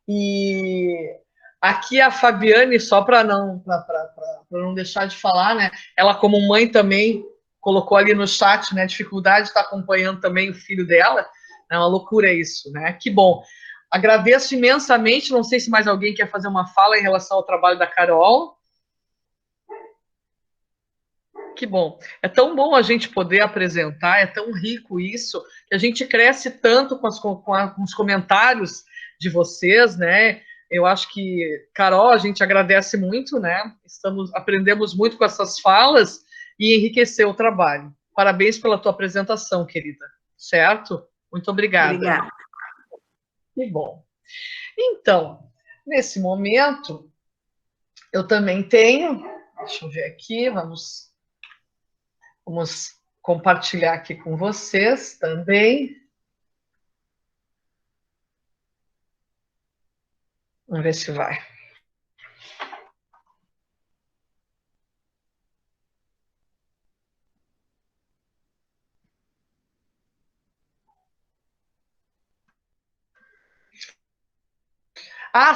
E aqui a Fabiane, só para não deixar de falar, né? Ela, como mãe, também colocou ali no chat, né? Dificuldade de estar acompanhando também o filho dela. É uma loucura isso, né? Que bom. Agradeço imensamente. Não sei se mais alguém quer fazer uma fala em relação ao trabalho da Carol. Que bom. É tão bom a gente poder apresentar, é tão rico isso, que a gente cresce tanto com os comentários de vocês, né? Eu acho que, Carol, a gente agradece muito, né? Aprendemos muito com essas falas e enriqueceu o trabalho. Parabéns pela tua apresentação, querida. Certo? Muito obrigada. Obrigada. Que bom. Então, nesse momento, eu também tenho, deixa eu ver aqui, vamos compartilhar aqui com vocês também. Vamos ver se vai.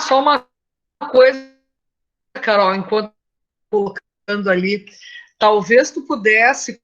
Só uma coisa, Carol, enquanto colocando ali, talvez tu pudesse,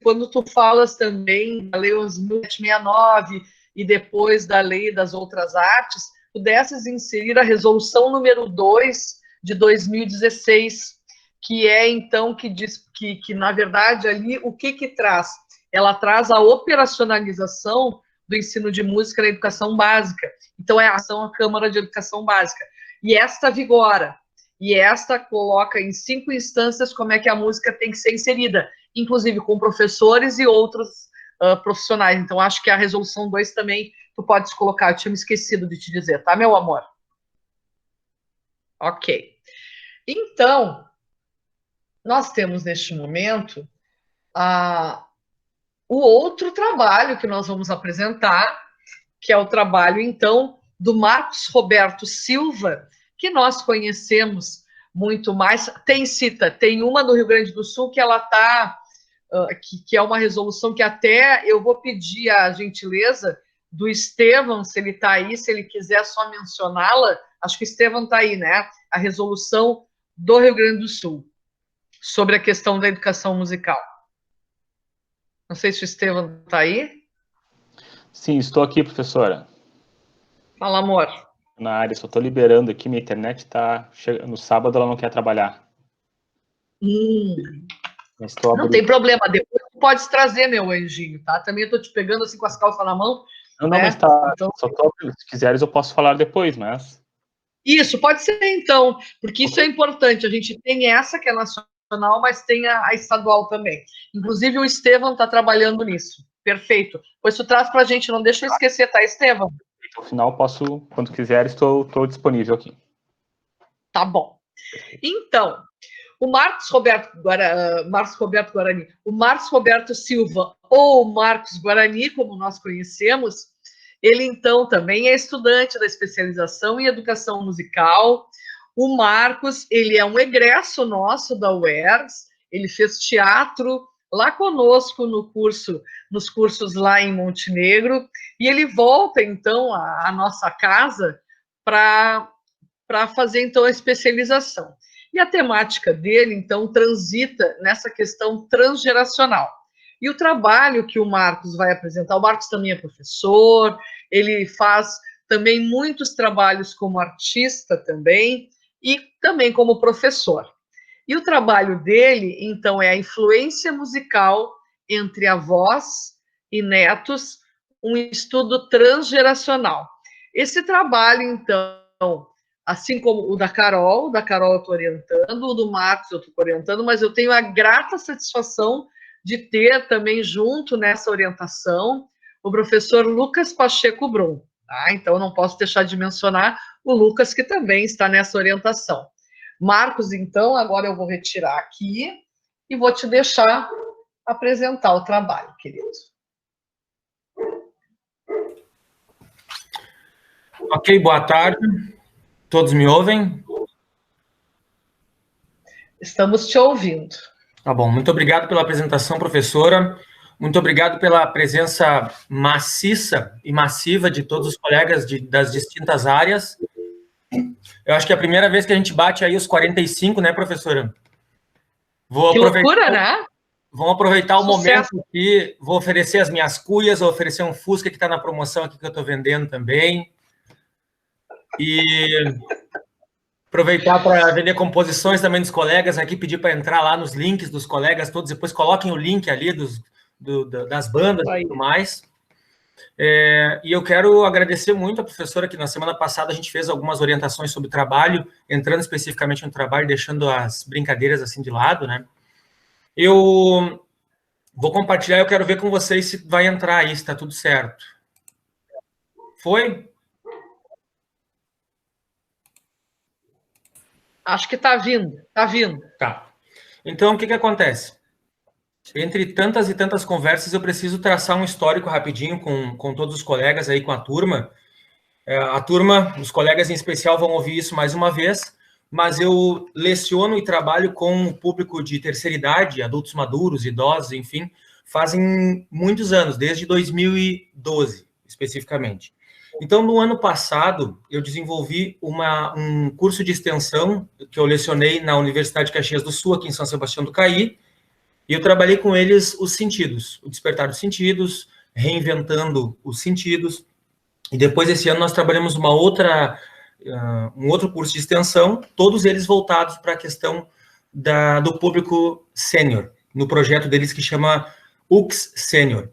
quando tu falas também da Lei 11.769 e depois da Lei das Outras Artes, pudesses inserir a resolução número 2 de 2016, que é, então, que diz que na verdade, ali, o que traz? Ela traz a operacionalização do ensino de música na educação básica. Então, é a ação à Câmara de Educação Básica. E esta vigora, e esta coloca em 5 instâncias como é que a música tem que ser inserida, inclusive com professores e outros profissionais. Então, acho que a resolução 2 também tu podes colocar, eu tinha me esquecido de te dizer, tá, meu amor? Ok. Então, nós temos neste momento o outro trabalho que nós vamos apresentar, que é o trabalho, então, do Marcos Roberto Silva, que nós conhecemos muito mais. Tem uma no Rio Grande do Sul que ela está, que é uma resolução que até eu vou pedir a gentileza do Estevão, se ele está aí, se ele quiser só mencioná-la. Acho que o Estevão está aí, né? A resolução do Rio Grande do Sul sobre a questão da educação musical. Não sei se o Estevão está aí. Sim, estou aqui, professora. Fala, amor. Na área, só estou liberando aqui, minha internet está... No sábado ela não quer trabalhar. Não tem problema, depois tu pode trazer, meu anjinho, tá? Também eu estou te pegando assim com as calças na mão. Não, né? mas tá. Então... Se quiseres, eu posso falar depois, mas... Isso, pode ser então, porque isso é importante. A gente tem essa que é nacional, mas tem a estadual também. Inclusive, o Estevão está trabalhando nisso. Perfeito. Pois tu traz para a gente, não deixa eu esquecer, tá, Estevão? No final, posso, quando quiser, estou disponível aqui. Tá bom. Então, O Marcos Roberto Guarani, o Marcos Roberto Silva, ou Marcos Guarani, como nós conhecemos, ele, então, também é estudante da especialização em educação musical. O Marcos, ele é um egresso nosso da UERGS, ele fez teatro lá conosco nos cursos lá em Montenegro, e ele volta, então, à nossa casa para fazer, então, a especialização. E a temática dele, então, transita nessa questão transgeracional. E o trabalho que o Marcos vai apresentar, o Marcos também é professor, ele faz também muitos trabalhos como artista também, e também como professor. E o trabalho dele, então, é a influência musical entre avós e netos, um estudo transgeracional. Esse trabalho, então, assim como o da Carol eu estou orientando, o do Marcos eu estou orientando, mas eu tenho a grata satisfação de ter também junto nessa orientação o professor Lucas Pacheco Brum. Tá? Então, não posso deixar de mencionar o Lucas, que também está nessa orientação. Marcos, então, agora eu vou retirar aqui e vou te deixar apresentar o trabalho, querido. Ok, boa tarde. Todos me ouvem? Estamos te ouvindo. Tá bom, muito obrigado pela apresentação, professora. Muito obrigado pela presença maciça e massiva de todos os colegas das distintas áreas. Eu acho que é a primeira vez que a gente bate aí os 45, né, professora? Que loucura, né? Vamos aproveitar o Sucesso. momento aqui, vou oferecer as minhas cuias, vou oferecer um Fusca que está na promoção aqui que eu estou vendendo também. E aproveitar para vender composições também dos colegas aqui, pedir para entrar lá nos links dos colegas todos, depois coloquem o link ali das bandas e tudo mais. E eu quero agradecer muito a professora, que na semana passada a gente fez algumas orientações sobre trabalho, entrando especificamente no trabalho, deixando as brincadeiras assim de lado, né? Eu vou compartilhar, eu quero ver com vocês se vai entrar aí, se está tudo certo. Foi? Acho que está vindo, está vindo. Tá. Então, o que acontece? Entre tantas e tantas conversas, eu preciso traçar um histórico rapidinho com todos os colegas aí, com a turma. A turma, os colegas em especial vão ouvir isso mais uma vez, mas eu leciono e trabalho com o público de terceira idade, adultos maduros, idosos, enfim, fazem muitos anos, desde 2012, especificamente. Então, no ano passado, eu desenvolvi um curso de extensão que eu lecionei na Universidade de Caxias do Sul, aqui em São Sebastião do Caí, e eu trabalhei com eles os sentidos, o despertar dos sentidos, reinventando os sentidos. E depois, esse ano, nós trabalhamos um outro curso de extensão, todos eles voltados para a questão do público sênior, no projeto deles que chama UX Sênior.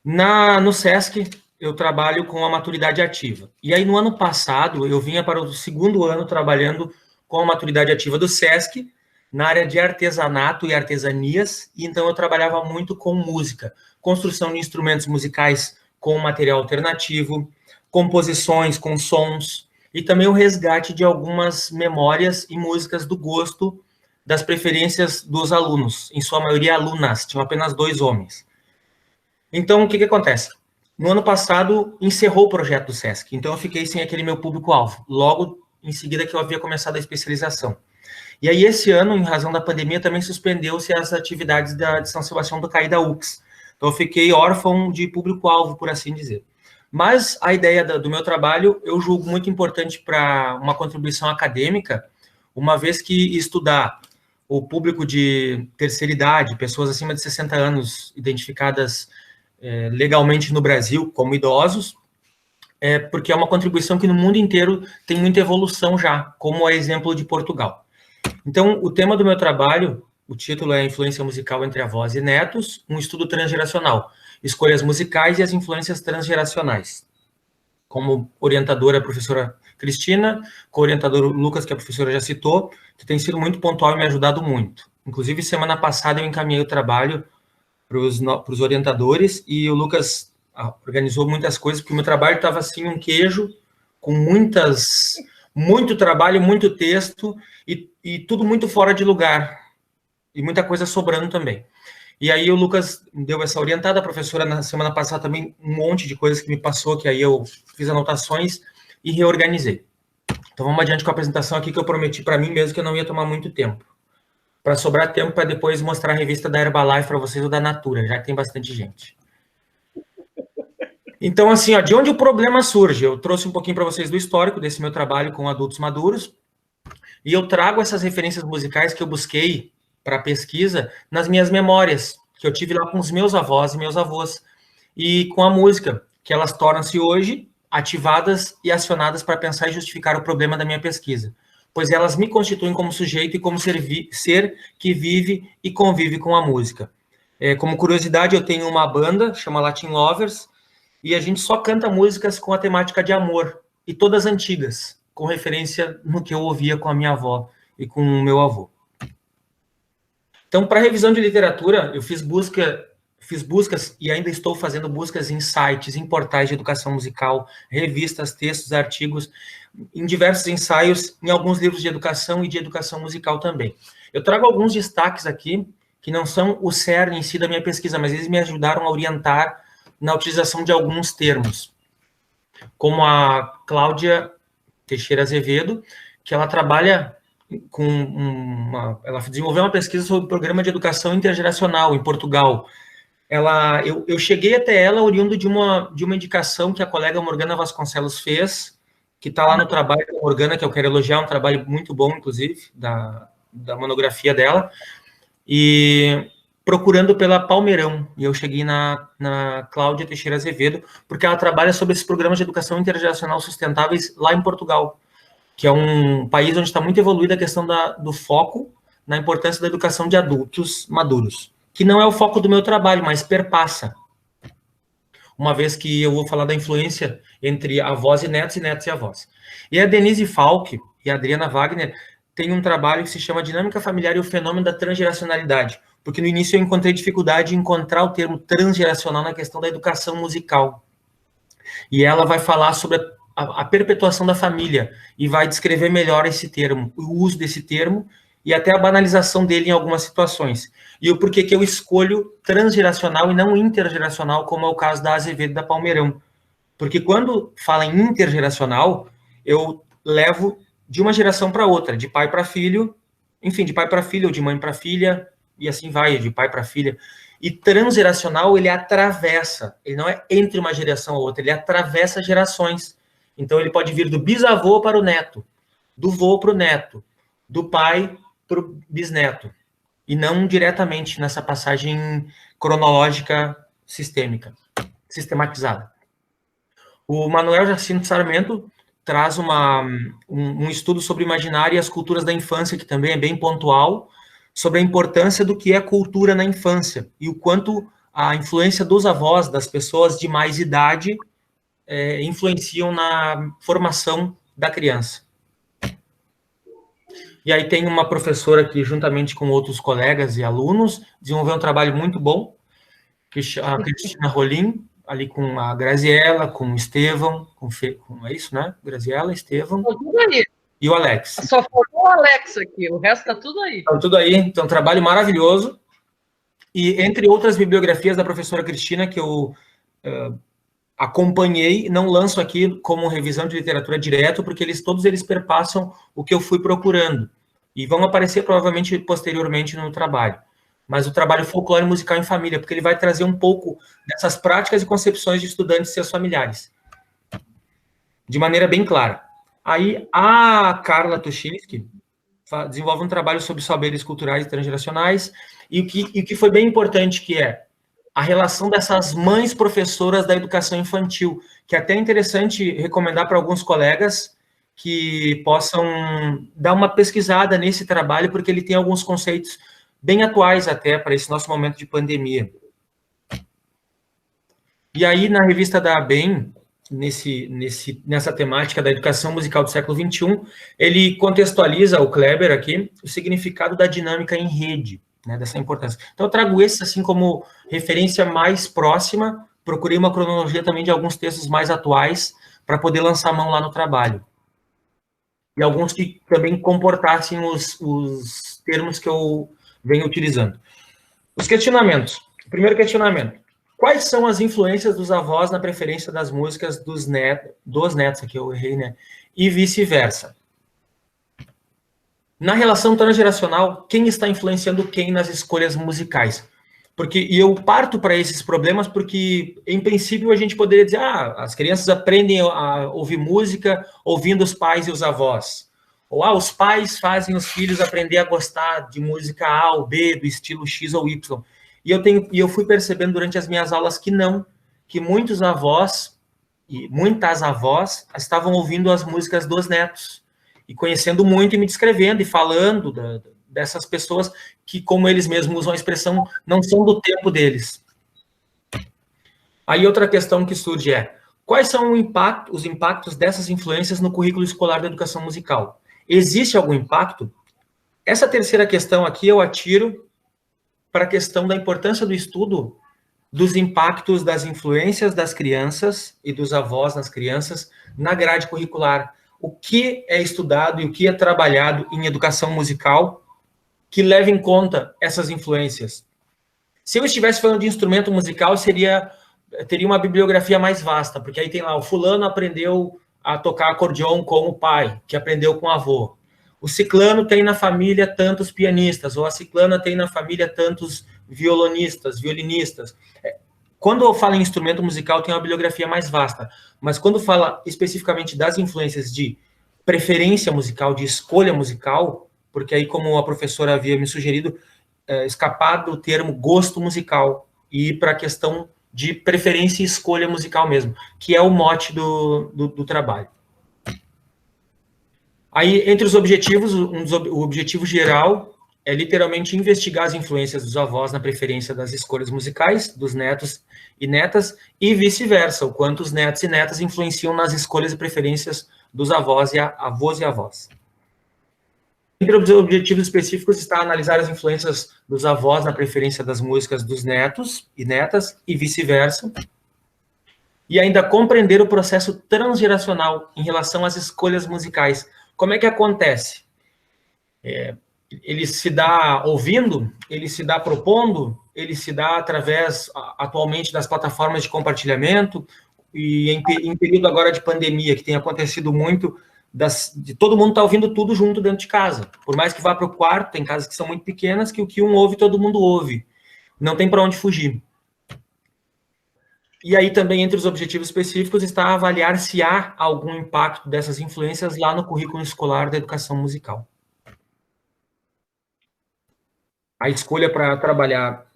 No SESC, eu trabalho com a maturidade ativa. E aí, no ano passado, eu vinha para o segundo ano trabalhando com a maturidade ativa do SESC, na área de artesanato e artesanias, e então eu trabalhava muito com música, construção de instrumentos musicais com material alternativo, composições com sons, e também o resgate de algumas memórias e músicas do gosto, das preferências dos alunos, em sua maioria alunas, tinham apenas 2 homens. Então, o que acontece? No ano passado, encerrou o projeto do SESC, então eu fiquei sem aquele meu público-alvo, logo em seguida que eu havia começado a especialização. E aí, esse ano, em razão da pandemia, também suspendeu-se as atividades de São Sebastião do Caí da UX. Então, eu fiquei órfão de público-alvo, por assim dizer. Mas a ideia do meu trabalho, eu julgo muito importante para uma contribuição acadêmica, uma vez que estudar o público de terceira idade, pessoas acima de 60 anos identificadas legalmente no Brasil como idosos, porque é uma contribuição que no mundo inteiro tem muita evolução já, como é exemplo de Portugal. Então, o tema do meu trabalho, o título é Influência Musical entre Avós e Netos, um estudo transgeracional, escolhas musicais e as influências transgeracionais. Como orientadora, a professora Cristina, co-orientador Lucas, que a professora já citou, que tem sido muito pontual e me ajudado muito. Inclusive, semana passada eu encaminhei o trabalho para os orientadores e o Lucas organizou muitas coisas, porque o meu trabalho estava assim, um queijo, com muito trabalho, muito texto, e e tudo muito fora de lugar, e muita coisa sobrando também. E aí o Lucas deu essa orientada, a professora na semana passada também, um monte de coisas que me passou, que aí eu fiz anotações e reorganizei. Então vamos adiante com a apresentação aqui, que eu prometi para mim mesmo que eu não ia tomar muito tempo, para sobrar tempo para depois mostrar a revista da Herbalife para vocês ou da Natura, já que tem bastante gente. Então, assim, ó, de onde o problema surge? Eu trouxe um pouquinho para vocês do histórico desse meu trabalho com adultos maduros, e eu trago essas referências musicais que eu busquei para a pesquisa nas minhas memórias, que eu tive lá com os meus avós e meus avós, e com a música, que elas tornam-se hoje ativadas e acionadas para pensar e justificar o problema da minha pesquisa, pois elas me constituem como sujeito e como ser que vive e convive com a música. Como curiosidade, eu tenho uma banda, chama Latin Lovers, e a gente só canta músicas com a temática de amor, e todas antigas, com referência no que eu ouvia com a minha avó e com o meu avô. Então, para revisão de literatura, eu fiz buscas e ainda estou fazendo buscas em sites, em portais de educação musical, revistas, textos, artigos, em diversos ensaios, em alguns livros de educação e de educação musical também. Eu trago alguns destaques aqui, que não são o cerne em si da minha pesquisa, mas eles me ajudaram a orientar na utilização de alguns termos. Como a Cláudia Teixeira Azevedo, que ela trabalha ela desenvolveu uma pesquisa sobre o programa de educação intergeracional em Portugal. Eu cheguei até ela oriundo de uma indicação que a colega Morgana Vasconcelos fez, que está lá no trabalho da Morgana, que eu quero elogiar, um trabalho muito bom, inclusive, da monografia dela, e procurando pela Palmeirão, e eu cheguei na Cláudia Teixeira Azevedo, porque ela trabalha sobre esses programas de educação intergeracional sustentáveis lá em Portugal, que é um país onde está muito evoluída a questão do foco na importância da educação de adultos maduros, que não é o foco do meu trabalho, mas perpassa. Uma vez que eu vou falar da influência entre avós e netos e avós. E a Denise Falck e a Adriana Wagner têm um trabalho que se chama Dinâmica Familiar e o Fenômeno da Transgeracionalidade, porque no início eu encontrei dificuldade em encontrar o termo transgeracional na questão da educação musical. E ela vai falar sobre a perpetuação da família, e vai descrever melhor esse termo, o uso desse termo, e até a banalização dele em algumas situações. E o porquê que eu escolho transgeracional e não intergeracional, como é o caso da Azevedo e da Palmeirão. Porque quando fala em intergeracional, eu levo de uma geração para outra, de pai para filho, enfim, de pai para filho, ou de mãe para filha, e assim vai, de pai para filha. E transgeracional, ele atravessa, ele não é entre uma geração ou outra, ele atravessa gerações. Então, ele pode vir do bisavô para o neto, do vô para o neto, do pai para o bisneto, e não diretamente nessa passagem cronológica sistematizada. O Manuel Jacinto Sarmento traz um estudo sobre o imaginário e as culturas da infância, que também é bem pontual, sobre a importância do que é cultura na infância, e o quanto a influência dos avós, das pessoas de mais idade, influenciam na formação da criança. E aí tem uma professora que, juntamente com outros colegas e alunos, desenvolveu um trabalho muito bom, a Cristina Rolim, ali com a Graziella, com o Estevão, é isso, né? Graziella, Estevão tudo aí. E o Alex. Só faltou o Alex aqui, o resto está tudo aí. Está tudo aí, então, um trabalho maravilhoso. E entre outras bibliografias da professora Cristina, que eu acompanhei, não lanço aqui como revisão de literatura direto, porque todos eles perpassam o que eu fui procurando, e vão aparecer provavelmente posteriormente no trabalho. Mas o trabalho Folclore Musical em Família, porque ele vai trazer um pouco dessas práticas e concepções de estudantes e seus familiares, de maneira bem clara. Aí a Carla Tuchinski desenvolve um trabalho sobre saberes culturais e transgeracionais, e o que foi bem importante, que é a relação dessas mães professoras da educação infantil, que é até interessante recomendar para alguns colegas que possam dar uma pesquisada nesse trabalho, porque ele tem alguns conceitos bem atuais até para esse nosso momento de pandemia. E aí, na revista da ABEM, nessa temática da educação musical do século XXI, ele contextualiza, o Kleber aqui, o significado da dinâmica em rede, né, dessa importância. Então, eu trago esse assim como referência mais próxima, procurei uma cronologia também de alguns textos mais atuais, para poder lançar a mão lá no trabalho. e alguns que também comportassem os termos que eu venho utilizando. Os questionamentos. Primeiro questionamento. Quais são as influências dos avós na preferência das músicas dos netos, aqui eu errei, né? E vice-versa. Na relação transgeracional, quem está influenciando quem nas escolhas musicais? E eu parto para esses problemas porque, em princípio, a gente poderia dizer, as crianças aprendem a ouvir música ouvindo os pais e os avós. Ou, os pais fazem os filhos aprender a gostar de música A ou B, do estilo X ou Y. E eu fui percebendo durante as minhas aulas que não, que muitos avós e muitas avós estavam ouvindo as músicas dos netos, e conhecendo muito e me descrevendo e falando dessas pessoas que, como eles mesmos usam a expressão, não são do tempo deles. Aí outra questão que surge é, quais são os impactos dessas influências no currículo escolar da educação musical? Existe algum impacto? Essa terceira questão aqui eu atiro para a questão da importância do estudo dos impactos das influências das crianças e dos avós nas crianças na grade curricular. O que é estudado e o que é trabalhado em educação musical que leva em conta essas influências? Se eu estivesse falando de instrumento musical, teria uma bibliografia mais vasta, porque aí tem lá, o fulano aprendeu a tocar acordeon com o pai, que aprendeu com o avô. O ciclano tem na família tantos pianistas, ou a ciclana tem na família tantos violinistas. Quando eu falo em instrumento musical, tem uma bibliografia mais vasta, mas quando fala especificamente das influências de preferência musical, de escolha musical, porque aí, como a professora havia me sugerido, escapar do termo gosto musical e ir para a questão de preferência e escolha musical mesmo, que é o mote do trabalho. Aí, entre os objetivos, o objetivo geral é literalmente investigar as influências dos avós na preferência das escolhas musicais, dos netos e netas, e vice-versa, o quanto os netos e netas influenciam nas escolhas e preferências dos avós e avós. Entre os objetivos específicos está analisar as influências dos avós na preferência das músicas dos netos e netas, e vice-versa, e ainda compreender o processo transgeracional em relação às escolhas musicais. Como é que acontece? Ele se dá ouvindo, ele se dá propondo, ele se dá através, atualmente, das plataformas de compartilhamento, e em período agora de pandemia, que tem acontecido muito, de todo mundo estar ouvindo tudo junto dentro de casa. Por mais que vá para o quarto, tem casas que são muito pequenas, que o que um ouve, todo mundo ouve. Não tem para onde fugir. E aí também, entre os objetivos específicos, está avaliar se há algum impacto dessas influências lá no currículo escolar da educação musical. A escolha para trabalhar,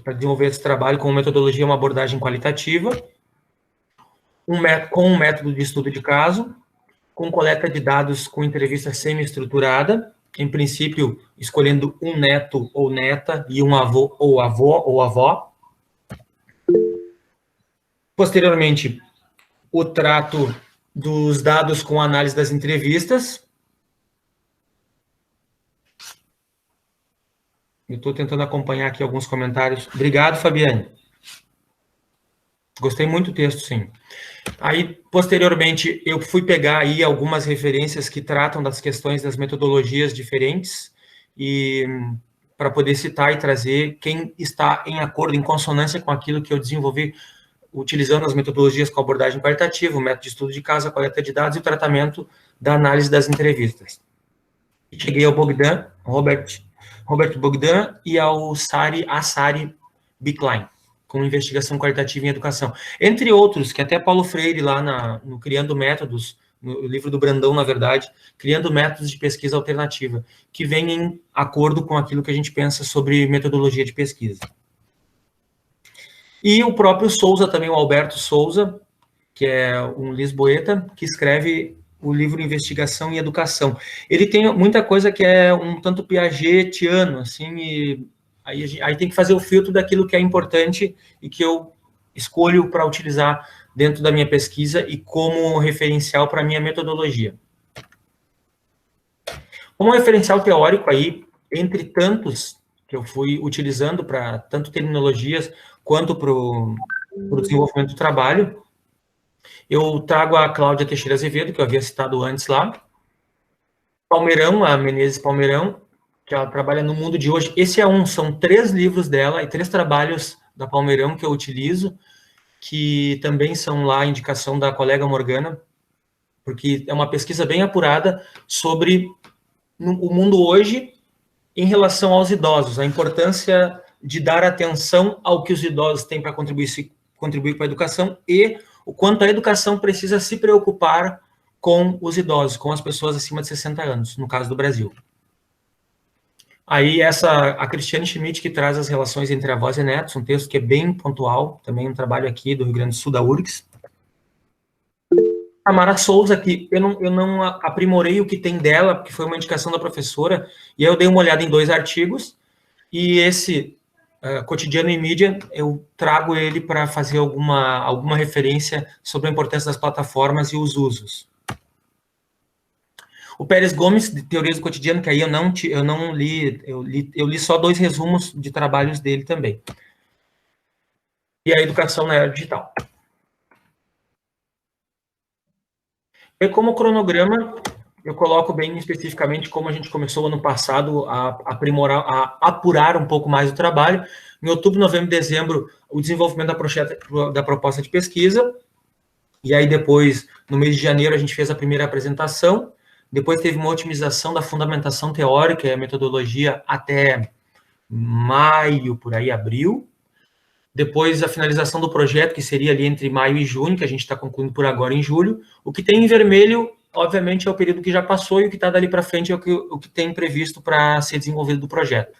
para desenvolver esse trabalho com metodologia é uma abordagem qualitativa, com um método de estudo de caso, com coleta de dados com entrevista semi-estruturada, em princípio, escolhendo um neto ou neta e um avô ou avó. Posteriormente, o trato dos dados com análise das entrevistas. Eu estou tentando acompanhar aqui alguns comentários. Obrigado, Fabiane. Gostei muito do texto, sim. Aí, posteriormente, eu fui pegar aí algumas referências que tratam das questões das metodologias diferentes, e para poder citar e trazer quem está em acordo, em consonância com aquilo que eu desenvolvi, utilizando as metodologias com abordagem qualitativa, o método de estudo de caso, a coleta de dados e o tratamento da análise das entrevistas. Cheguei ao Bogdan, Robert Bogdan, e ao Sari Bicklein, com investigação qualitativa em educação. Entre outros, que até Paulo Freire, lá no Criando Métodos, no livro do Brandão, na verdade, Criando Métodos de Pesquisa Alternativa, que vem em acordo com aquilo que a gente pensa sobre metodologia de pesquisa. E o próprio Souza, também o Alberto Souza, que é um lisboeta, que escreve o livro Investigação e Educação. Ele tem muita coisa que é um tanto piagetiano, assim, e aí tem que fazer o filtro daquilo que é importante e que eu escolho para utilizar dentro da minha pesquisa e como referencial para a minha metodologia. Como referencial teórico aí, entre tantos que eu fui utilizando para tanto terminologias quanto para o desenvolvimento do trabalho, eu trago a Cláudia Teixeira Azevedo, que eu havia citado antes lá, Palmeirão, a Menezes Palmeirão, que ela trabalha no mundo de hoje. Esse são 3 livros dela e 3 trabalhos da Palmeirão que eu utilizo, que também são lá a indicação da colega Morgana, porque é uma pesquisa bem apurada sobre o mundo hoje em relação aos idosos, a importância de dar atenção ao que os idosos têm para contribuir com a educação e o quanto a educação precisa se preocupar com os idosos, com as pessoas acima de 60 anos, no caso do Brasil. Aí a Cristiane Schmidt, que traz as relações entre avós e netos, um texto que é bem pontual, também um trabalho aqui do Rio Grande do Sul, da URGS. A Mara Souza, que eu não aprimorei o que tem dela, porque foi uma indicação da professora, e aí eu dei uma olhada em 2 artigos, e esse Cotidiano e Mídia, eu trago ele para fazer alguma referência sobre a importância das plataformas e os usos. O Pérez Gomes, de Teorias do Cotidiano, que aí eu não li, eu li só 2 resumos de trabalhos dele também. E a Educação na Era Digital. E como cronograma, eu coloco bem especificamente como a gente começou ano passado a apurar um pouco mais o trabalho. Em outubro, novembro e dezembro, o desenvolvimento da proposta de pesquisa. E aí depois, no mês de janeiro, a gente fez a primeira apresentação. Depois teve uma otimização da fundamentação teórica e a metodologia até maio, por aí, abril. Depois a finalização do projeto, que seria ali entre maio e junho, que a gente está concluindo por agora em julho. O que tem em vermelho, obviamente, é o período que já passou, e o que está dali para frente é o que tem previsto para ser desenvolvido do projeto.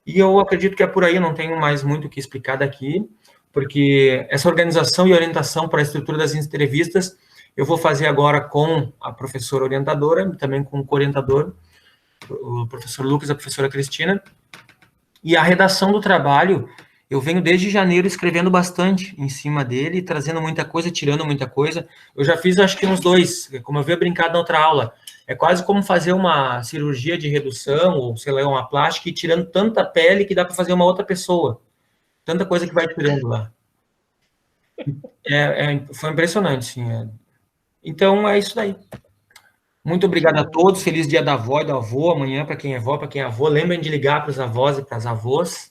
E eu acredito que é por aí, eu não tenho mais muito o que explicar daqui, porque essa organização e orientação para a estrutura das entrevistas, eu vou fazer agora com a professora orientadora, também com o co-orientador, o professor Lucas e a professora Cristina. E a redação do trabalho, eu venho desde janeiro escrevendo bastante em cima dele, trazendo muita coisa, tirando muita coisa. Eu já fiz, acho que uns 2, como eu havia brincado na outra aula. É quase como fazer uma cirurgia de redução, ou sei lá, uma plástica, e tirando tanta pele que dá para fazer uma outra pessoa. Tanta coisa que vai tirando lá. Foi impressionante, sim. Então, é isso daí. Muito obrigado a todos. Feliz dia da avó e do avô. Amanhã, para quem é avó, para quem é avô. Lembrem de ligar para os avós e para as avós.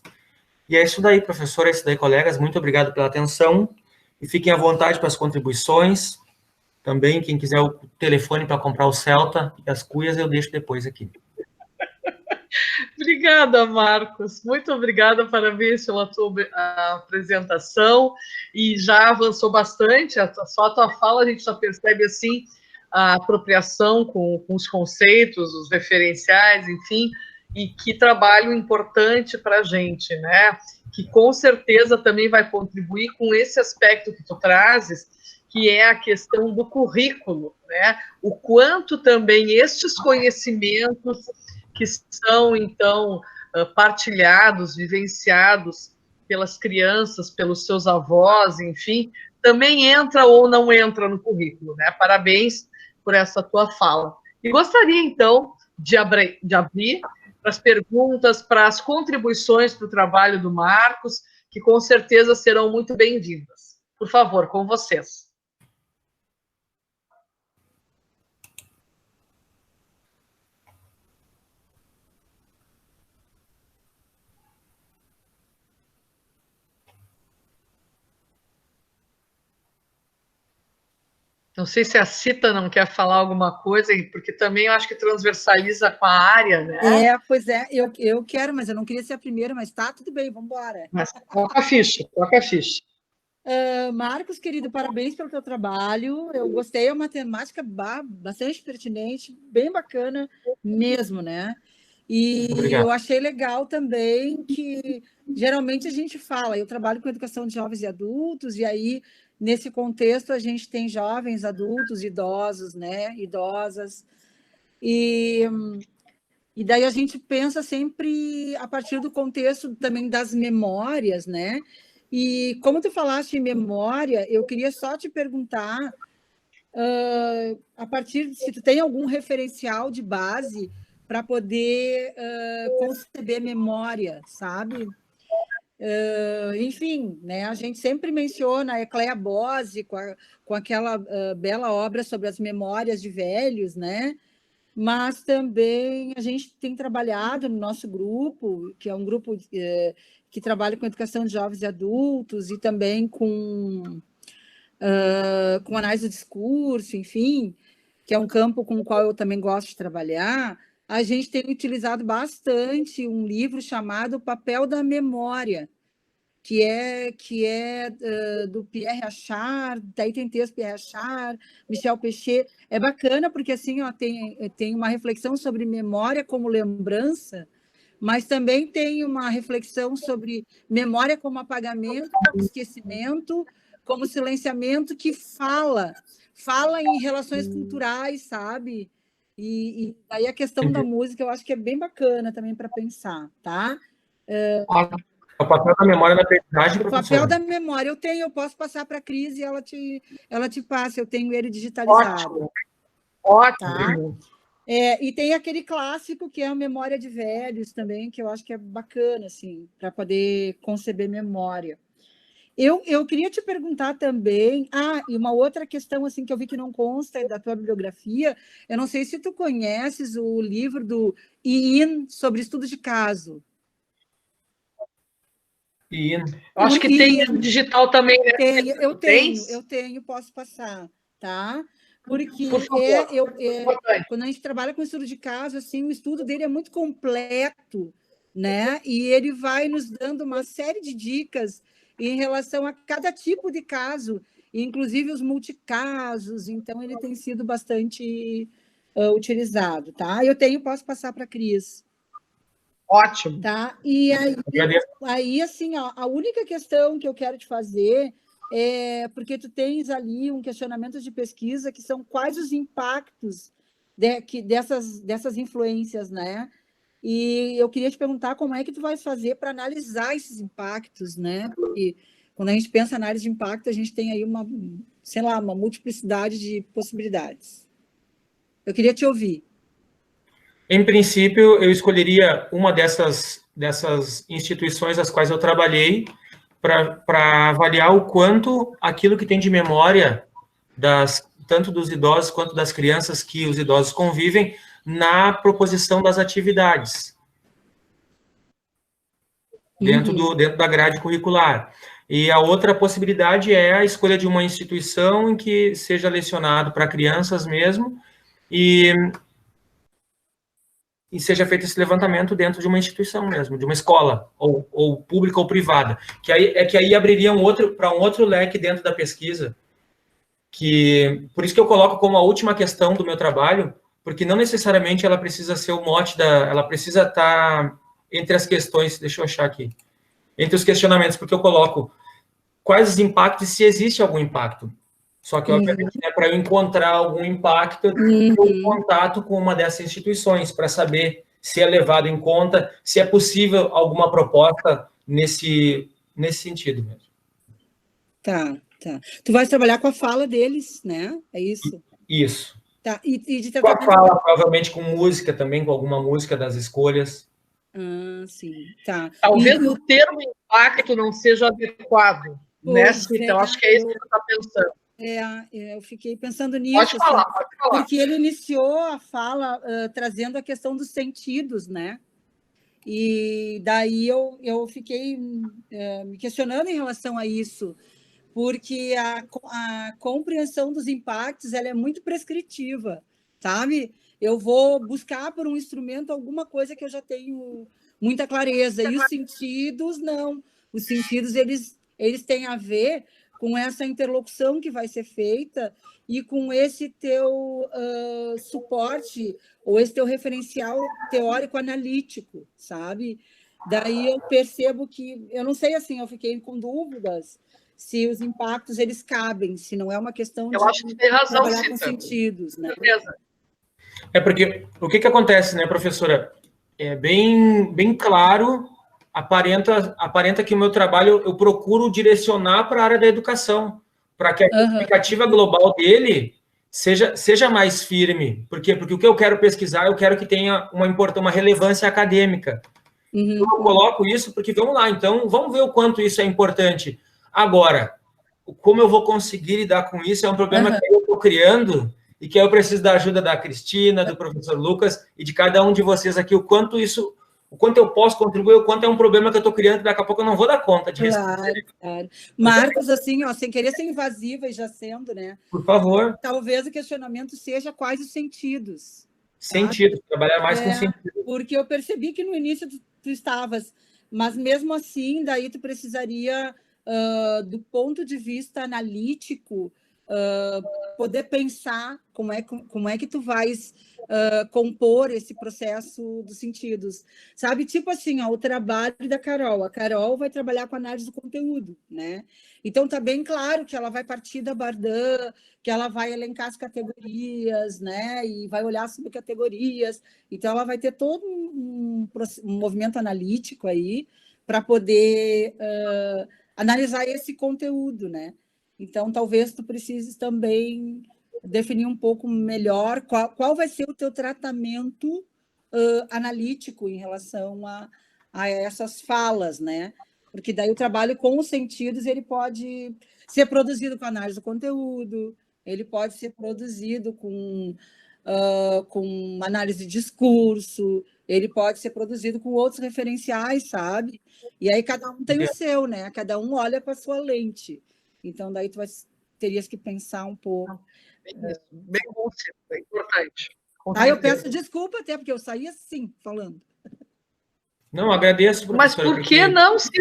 E é isso daí, professor, é isso daí, colegas. Muito obrigado pela atenção. E fiquem à vontade para as contribuições. Também, quem quiser o telefone para comprar o Celta e as cuias, eu deixo depois aqui. Obrigada, Marcos. Muito obrigada, parabéns pela tua apresentação. E já avançou bastante, só a tua fala a gente já percebe assim a apropriação com os conceitos, os referenciais, enfim, e que trabalho importante para a gente, né? Que com certeza também vai contribuir com esse aspecto que tu trazes, que é a questão do currículo, né? O quanto também estes conhecimentos que são, então, partilhados, vivenciados pelas crianças, pelos seus avós, enfim, também entra ou não entra no currículo, né? Parabéns por essa tua fala. E gostaria, então, de abrir para as perguntas, para as contribuições para o trabalho do Marcos, que com certeza serão muito bem-vindas. Por favor, com vocês. Não sei se a Cita não quer falar alguma coisa, porque também eu acho que transversaliza com a área, né? Pois é, eu quero, mas eu não queria ser a primeira, mas tá, tudo bem, vamos embora. Mas toca a ficha, toca a ficha. Marcos, querido, parabéns pelo teu trabalho. Eu gostei, é uma temática bastante pertinente, bem bacana mesmo, né? E eu achei legal também que, geralmente, a gente fala, eu trabalho com educação de jovens e adultos, e aí, nesse contexto, a gente tem jovens, adultos, idosos, né? Idosas. E daí a gente pensa sempre a partir do contexto também das memórias, né? E como tu falaste em memória, eu queria só te perguntar, a partir se tu tem algum referencial de base para poder conceber memória, sabe? Enfim, né? A gente sempre menciona a Ecléa Bose com aquela bela obra sobre as memórias de velhos, né? mas também a gente tem trabalhado no nosso grupo, que é um grupo que trabalha com educação de jovens e adultos e também com análise do discurso, enfim, que é um campo com o qual eu também gosto de trabalhar. A gente tem utilizado bastante um livro chamado O Papel da Memória, que é do Pierre Achard, daí tem texto Pierre Achard, Michel Pechet. É bacana porque assim, ó, tem uma reflexão sobre memória como lembrança, mas também tem uma reflexão sobre memória como apagamento, como esquecimento, como silenciamento, que fala em relações culturais, sabe? E aí a questão da música eu acho que é bem bacana também para pensar, tá? O papel da memória na aprendizagem, professora. O papel da memória eu posso passar para a Cris e ela te passa, eu tenho ele digitalizado. Ótimo. Tá? E tem aquele clássico que é a memória de velhos também, que eu acho que é bacana, assim, para poder conceber memória. Eu queria te perguntar também, e uma outra questão assim que eu vi que não consta da tua bibliografia, eu não sei se tu conheces o livro do Ian sobre estudo de caso. Eu acho que tem digital também, né? Eu tenho, posso passar, tá? Porque quando a gente trabalha com estudo de caso, assim, o estudo dele é muito completo, né? E ele vai nos dando uma série de dicas em relação a cada tipo de caso, inclusive os multicasos, então ele tem sido bastante utilizado, tá? Posso passar para a Cris. Ótimo. Tá? E aí, assim, ó, a única questão que eu quero te fazer é porque tu tens ali um questionamento de pesquisa que são quais os impactos dessas influências, né? E eu queria te perguntar como é que tu vai fazer para analisar esses impactos, né? Porque quando a gente pensa em análise de impacto, a gente tem aí uma multiplicidade de possibilidades. Eu queria te ouvir. Em princípio, eu escolheria uma dessas instituições às quais eu trabalhei para avaliar o quanto aquilo que tem de memória, tanto dos idosos quanto das crianças que os idosos convivem, na proposição das atividades, dentro da grade curricular. E a outra possibilidade é a escolha de uma instituição em que seja lecionado para crianças mesmo, e seja feito esse levantamento dentro de uma instituição mesmo, de uma escola, ou pública ou privada, que aí abriria para um outro leque dentro da pesquisa, por isso que eu coloco como a última questão do meu trabalho, porque não necessariamente ela precisa ser o mote ela precisa estar entre as questões, deixa eu achar aqui, entre os questionamentos, porque eu coloco quais os impactos e se existe algum impacto. Só que, obviamente, para eu encontrar algum impacto, eu tenho um contato com uma dessas instituições para saber se é levado em conta, se é possível alguma proposta nesse sentido mesmo. Tá. Tu vais trabalhar com a fala deles, né? É isso? Isso. Tá. E de com a fala, provavelmente com música também, com alguma música das escolhas. Sim. Tá. Talvez o termo impacto não seja adequado, né? Então, acho que é isso que você está pensando. Eu fiquei pensando nisso. Pode falar. Porque ele iniciou a fala trazendo a questão dos sentidos, né? E daí eu fiquei me questionando em relação a isso, porque a compreensão dos impactos ela é muito prescritiva, sabe? Eu vou buscar por um instrumento alguma coisa que eu já tenho muita clareza, e os sentidos não. Os sentidos, eles têm a ver com essa interlocução que vai ser feita e com esse teu suporte, ou esse teu referencial teórico-analítico, sabe? Daí eu percebo que, eu não sei, assim, eu fiquei com dúvidas se os impactos, eles cabem, se não é uma questão de acho que tem razão, trabalhar com sentidos, né? Porque o que acontece, né, professora? É bem claro, aparenta que o meu trabalho eu procuro direcionar para a área da educação, para que a expectativa global dele seja mais firme. Por quê? Porque o que eu quero pesquisar, eu quero que tenha uma relevância acadêmica. Então, eu coloco isso porque, vamos lá, então, vamos ver o quanto isso é importante. Agora, como eu vou conseguir lidar com isso é um problema que eu estou criando e que eu preciso da ajuda da Cristina, do professor Lucas e de cada um de vocês aqui, o quanto eu posso contribuir, o quanto é um problema que eu estou criando, que daqui a pouco eu não vou dar conta de responder. Claro. Marcos, assim, ó, sem querer ser invasiva e já sendo, né? Por favor. Talvez o questionamento seja quais os sentidos. Sentido, trabalhar mais com sentido. Porque eu percebi que no início tu estavas, mas mesmo assim, daí tu precisaria, do ponto de vista analítico, poder pensar como é que tu vais compor esse processo dos sentidos. Sabe, tipo assim, ó, o trabalho da Carol. A Carol vai trabalhar com análise do conteúdo, né? Então, está bem claro que ela vai partir da Bardin, que ela vai elencar as categorias, né? E vai olhar subcategorias. Então, ela vai ter todo um movimento analítico aí para poder analisar esse conteúdo, né? Então, talvez tu precises também definir um pouco melhor qual vai ser o teu tratamento analítico em relação a essas falas, né? Porque daí o trabalho com os sentidos ele pode ser produzido com análise do conteúdo, ele pode ser produzido com análise de discurso, ele pode ser produzido com outros referenciais, sabe? E aí cada um tem o seu, né? Cada um olha com a sua lente. Então, daí tu terias que pensar um pouco. Bem conceito, é importante. Eu peço desculpa até, porque eu saí assim, falando. Não, agradeço. Mas por que não se...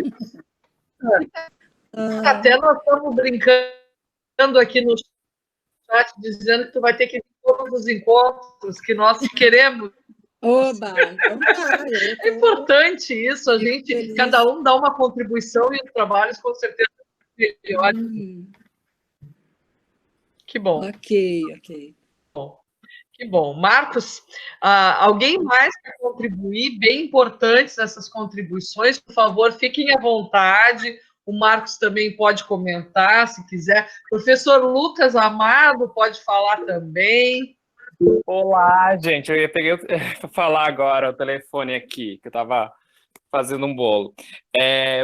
Até nós estamos brincando aqui no chat, dizendo que tu vai ter que ir em todos os encontros que nós queremos. Oba! Então tá, É importante isso, a gente, feliz. Cada um dá uma contribuição e os trabalhos, com certeza, melhores. Que bom. Ok. Que bom. Marcos, alguém mais quer contribuir? Bem importantes essas contribuições. Por favor, fiquem à vontade. O Marcos também pode comentar, se quiser. Professor Lucas Amado pode falar também. Olá, gente. Eu peguei para falar agora o telefone aqui, que eu estava fazendo um bolo.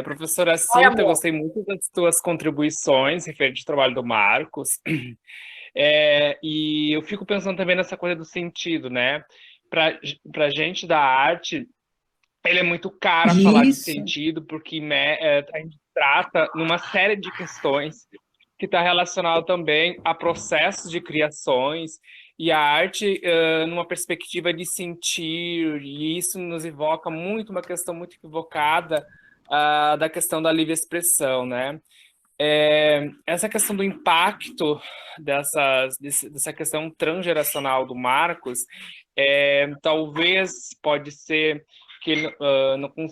Professora Cita, eu gostei muito das tuas contribuições referente ao trabalho do Marcos. E eu fico pensando também nessa coisa do sentido, né? Para gente da arte, ele é muito caro falar de sentido, porque a gente trata numa série de questões que está relacionado também a processos de criações e a arte numa perspectiva de sentir, e isso nos evoca muito uma questão muito equivocada da questão da livre expressão, né? Essa questão do impacto dessa questão transgeracional do Marcos, talvez pode ser que ele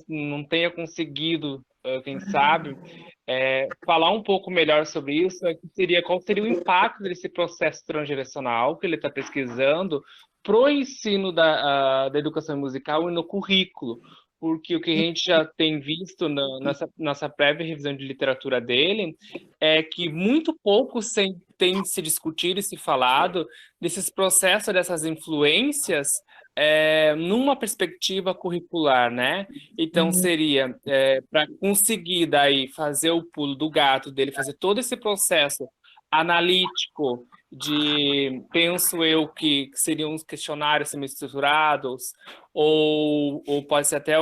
não tenha conseguido, quem sabe, falar um pouco melhor sobre isso, qual seria o impacto desse processo transgeracional que ele está pesquisando para o ensino da educação musical e no currículo. Porque o que a gente já tem visto nessa prévia revisão de literatura dele é que muito pouco tem se discutido e se falado desses processos, dessas influências numa perspectiva curricular, né? Então, seria para conseguir daí fazer o pulo do gato dele, fazer todo esse processo analítico penso eu que seriam uns questionários semi-estruturados, ou pode ser até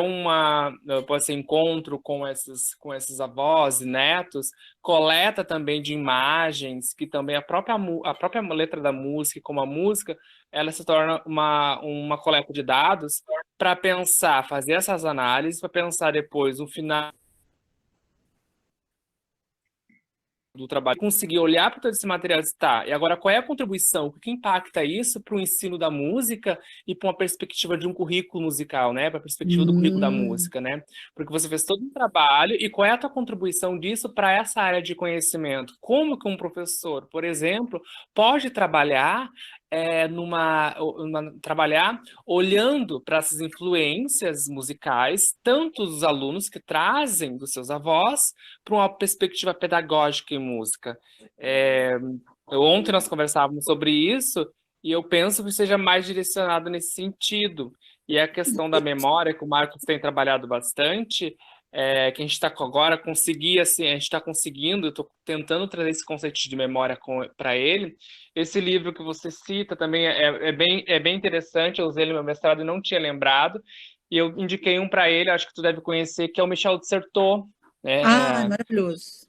pode ser encontro com esses avós e netos, coleta também de imagens, que também a própria letra da música, como a música, ela se torna uma coleta de dados para pensar, fazer essas análises, para pensar depois, no final do trabalho, conseguir olhar para todo esse material e agora qual é a contribuição, o que impacta isso para o ensino da música e para uma perspectiva de um currículo musical, né? Para a perspectiva do currículo da música, né? Porque você fez todo um trabalho e qual é a tua contribuição disso para essa área de conhecimento? Como que um professor, por exemplo, pode trabalhar trabalhar olhando para essas influências musicais, tanto dos alunos que trazem dos seus avós, para uma perspectiva pedagógica em música. Ontem nós conversávamos sobre isso e eu penso que seja mais direcionado nesse sentido. E a questão da memória, que o Marcos tem trabalhado bastante, que a gente está agora conseguir, assim, a gente está conseguindo, eu estou tentando trazer esse conceito de memória para ele. Esse livro que você cita também é bem interessante, eu usei ele no meu mestrado e não tinha lembrado, e eu indiquei um para ele, acho que tu deve conhecer, que é o Michel de Certeau, né? Maravilhoso.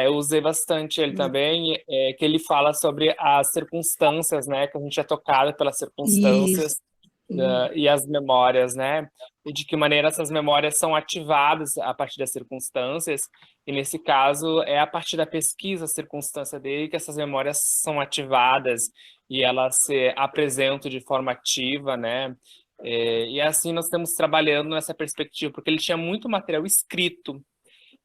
Eu usei bastante ele também, que ele fala sobre as circunstâncias, né? Que a gente é tocado pelas circunstâncias e as memórias, né? E de que maneira essas memórias são ativadas a partir das circunstâncias. E nesse caso é a partir da pesquisa, a circunstância dele, que essas memórias são ativadas e elas se apresentam de forma ativa, né? E assim nós estamos trabalhando nessa perspectiva, porque ele tinha muito material escrito.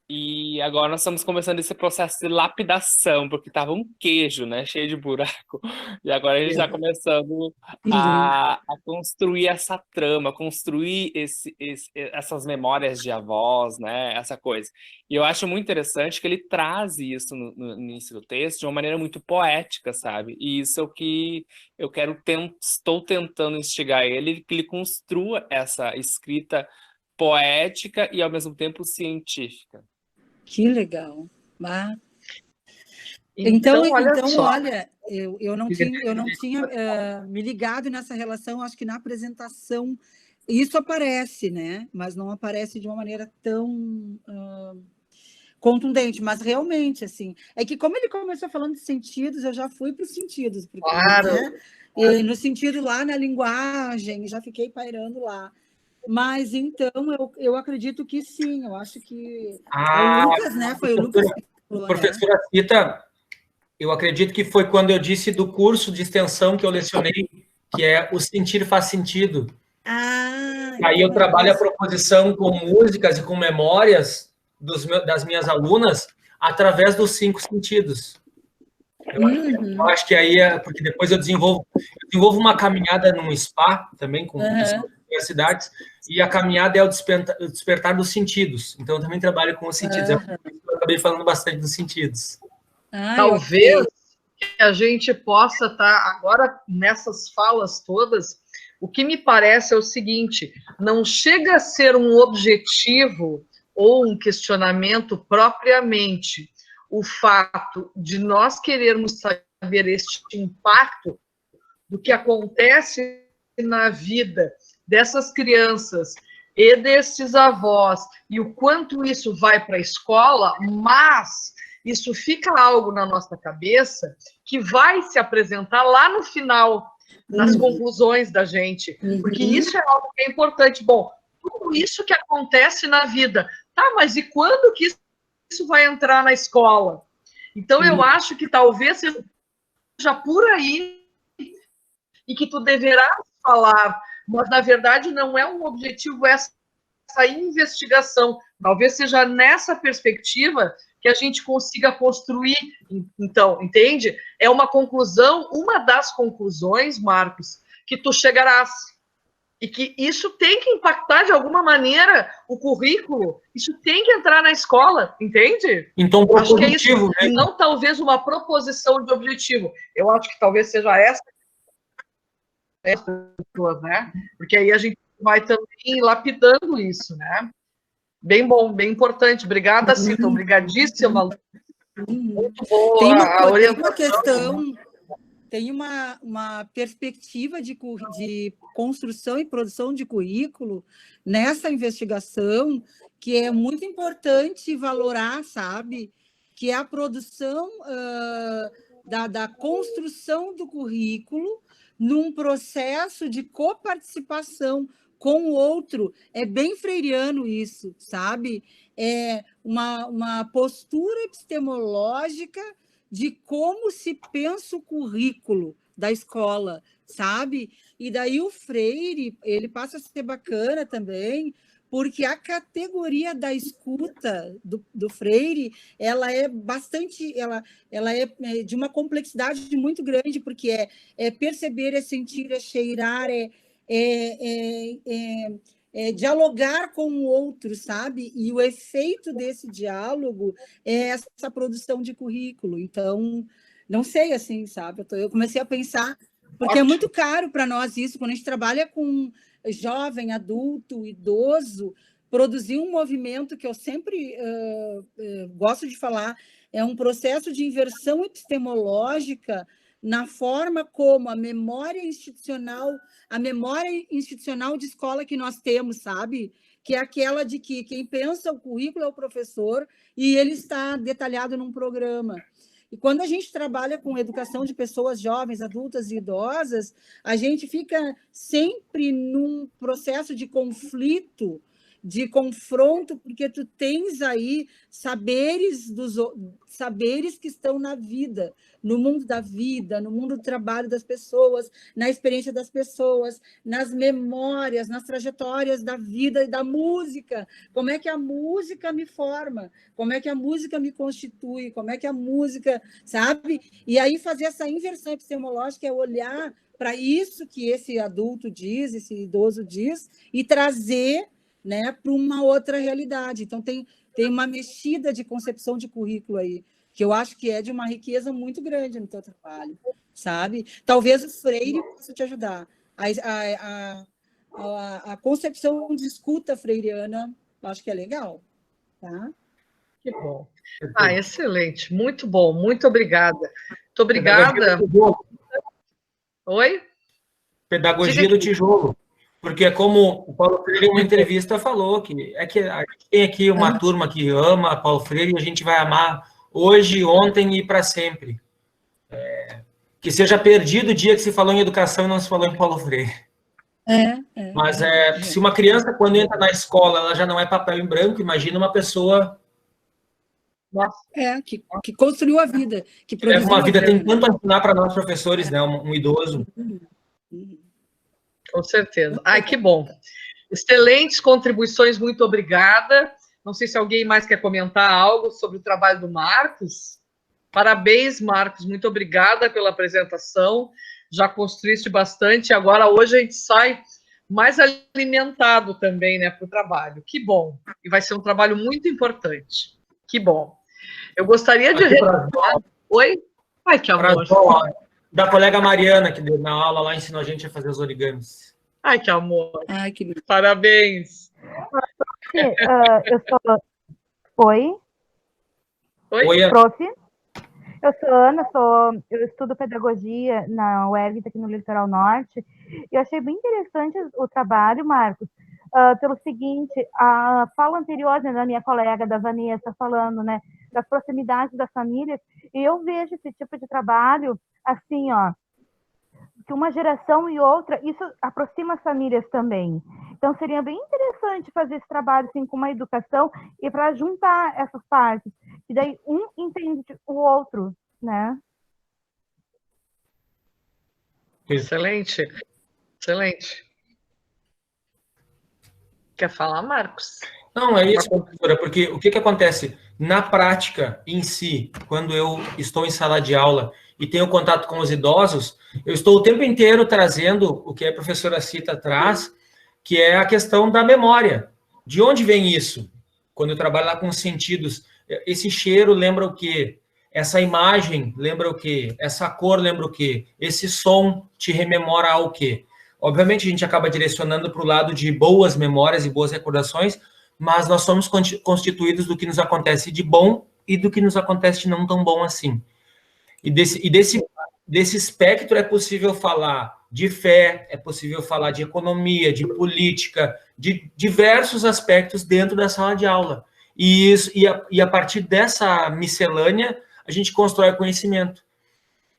E agora nós estamos começando esse processo de lapidação, porque estava um queijo, né, cheio de buraco. E agora a gente está começando a construir essa trama, construir essas memórias de avós, né, essa coisa. E eu acho muito interessante que ele traz isso no início do texto de uma maneira muito poética, sabe? E isso é o que eu estou tentando instigar ele, que ele construa essa escrita poética e ao mesmo tempo científica. Que legal. Então, olha, eu não tinha me ligado nessa relação, acho que na apresentação isso aparece, né? Mas não aparece de uma maneira tão contundente, mas realmente, assim, é que como ele começou falando de sentidos, eu já fui para os sentidos, porque, claro. Né, no sentido lá na linguagem, já fiquei pairando lá. Mas, então, eu acredito que sim, eu acho que o Lucas, né? Foi o Lucas que falou, professora Cita, eu acredito que foi quando eu disse do curso de extensão que eu lecionei, que é o sentir faz sentido. Aí eu trabalho a proposição com músicas e com memórias das minhas alunas através dos 5 sentidos. Eu acho que aí porque depois eu desenvolvo uma caminhada num spa também com universidades, e a caminhada é o despertar dos sentidos. Então, eu também trabalho com os sentidos. Eu acabei falando bastante dos sentidos. Talvez que a gente possa estar agora nessas falas todas. O que me parece é o seguinte: não chega a ser um objetivo ou um questionamento propriamente o fato de nós querermos saber este impacto do que acontece na vida dessas crianças e desses avós, e o quanto isso vai para a escola, mas isso fica algo na nossa cabeça que vai se apresentar lá no final, nas conclusões da gente, porque isso é algo que é importante. Bom, tudo isso que acontece na vida, tá, mas e quando que isso vai entrar na escola? Então, eu acho que talvez seja por aí e que tu deverás falar, mas, na verdade, não é um objetivo essa investigação. Talvez seja nessa perspectiva que a gente consiga construir. Então, entende? É uma conclusão, uma das conclusões, Marcos, que tu chegarás. E que isso tem que impactar, de alguma maneira, o currículo. Isso tem que entrar na escola, entende? Então, acho que é isso. E não, talvez, uma proposição de objetivo. Eu acho que talvez seja essa, né? Porque aí a gente vai também lapidando isso, né? Bem bom, bem importante. Obrigada, Cita. Obrigadíssima. Muito boa a orientação. Tem uma perspectiva de construção e produção de currículo nessa investigação que é muito importante valorar, sabe? Que é a produção da construção do currículo num processo de coparticipação com o outro. É bem freiriano isso, sabe? É uma postura epistemológica de como se pensa o currículo da escola, sabe? E daí o Freire, ele passa a ser bacana também, porque a categoria da escuta do Freire, ela é bastante, ela é de uma complexidade muito grande, porque é perceber, é sentir, é cheirar, é dialogar com o outro, sabe? E o efeito desse diálogo é essa produção de currículo. Então, não sei, assim, sabe? Eu comecei a pensar, porque é muito caro para nós isso, quando a gente trabalha com jovem, adulto, idoso, produzir um movimento que eu sempre gosto de falar, é um processo de inversão epistemológica na forma como a memória institucional de escola que nós temos, sabe? Que é aquela de que quem pensa o currículo é o professor e ele está detalhado num programa. E quando a gente trabalha com educação de pessoas jovens, adultas e idosas, a gente fica sempre num processo de conflito, de confronto, porque tu tens aí saberes que estão na vida, no mundo da vida, no mundo do trabalho das pessoas, na experiência das pessoas, nas memórias, nas trajetórias da vida e da música. Como é que a música me forma? Como é que a música me constitui? Como é que a música, sabe? E aí fazer essa inversão epistemológica é olhar para isso que esse adulto diz, esse idoso diz, e trazer, né, para uma outra realidade. Então, tem uma mexida de concepção de currículo aí, que eu acho que é de uma riqueza muito grande no teu trabalho, sabe? Talvez o Freire possa te ajudar. A concepção de escuta freiriana, eu acho que é legal, tá? Que bom. Excelente, muito bom, muito obrigada. Muito obrigada. Oi? Pedagogia do tijolo. Porque é como o Paulo Freire, em uma entrevista, falou, que a gente tem aqui uma turma que ama Paulo Freire e a gente vai amar hoje, ontem e para sempre. Que seja perdido o dia que se falou em educação e não se falou em Paulo Freire. Mas se uma criança, quando entra na escola, ela já não é papel em branco, imagina uma pessoa... que construiu a vida. Que leva uma vida, tem tanto a ensinar para nós professores, né? Um idoso. Com certeza. Que bom. Excelentes contribuições, muito obrigada. Não sei se alguém mais quer comentar algo sobre o trabalho do Marcos. Parabéns, Marcos, muito obrigada pela apresentação. Já construíste bastante, agora hoje a gente sai mais alimentado também, né, para o trabalho. Que bom. E vai ser um trabalho muito importante. Que bom. Eu gostaria de... Oi? Que amor. Da colega Mariana, que deu na aula lá, ensinou a gente a fazer os origamis. Que amor. Que... Parabéns. Eu sou... Oi? Oi, prof. Eu sou Ana, eu estudo pedagogia na UERJ, aqui no Litoral Norte, e eu achei bem interessante o trabalho, Marcos, pelo seguinte, a fala anterior, né, da minha colega, da Vanessa, falando, né, das proximidades das famílias, e eu vejo esse tipo de trabalho assim, que uma geração e outra, isso aproxima as famílias também. Então, seria bem interessante fazer esse trabalho assim, com uma educação e para juntar essas partes. E daí um entende o outro, né? Excelente. Excelente. Quer falar, Marcos? Não, é isso, professora, porque o que acontece? Na prática, em si, quando eu estou em sala de aula e tenho contato com os idosos, eu estou o tempo inteiro trazendo o que a professora Cita traz, que é a questão da memória. De onde vem isso? Quando eu trabalho lá com os sentidos, esse cheiro lembra o quê? Essa imagem lembra o quê? Essa cor lembra o quê? Esse som te rememora ao quê? Obviamente, a gente acaba direcionando para o lado de boas memórias e boas recordações, mas nós somos constituídos do que nos acontece de bom e do que nos acontece de não tão bom assim. E desse espectro é possível falar de fé, é possível falar de economia, de política, de diversos aspectos dentro da sala de aula. E a partir dessa miscelânea, a gente constrói conhecimento.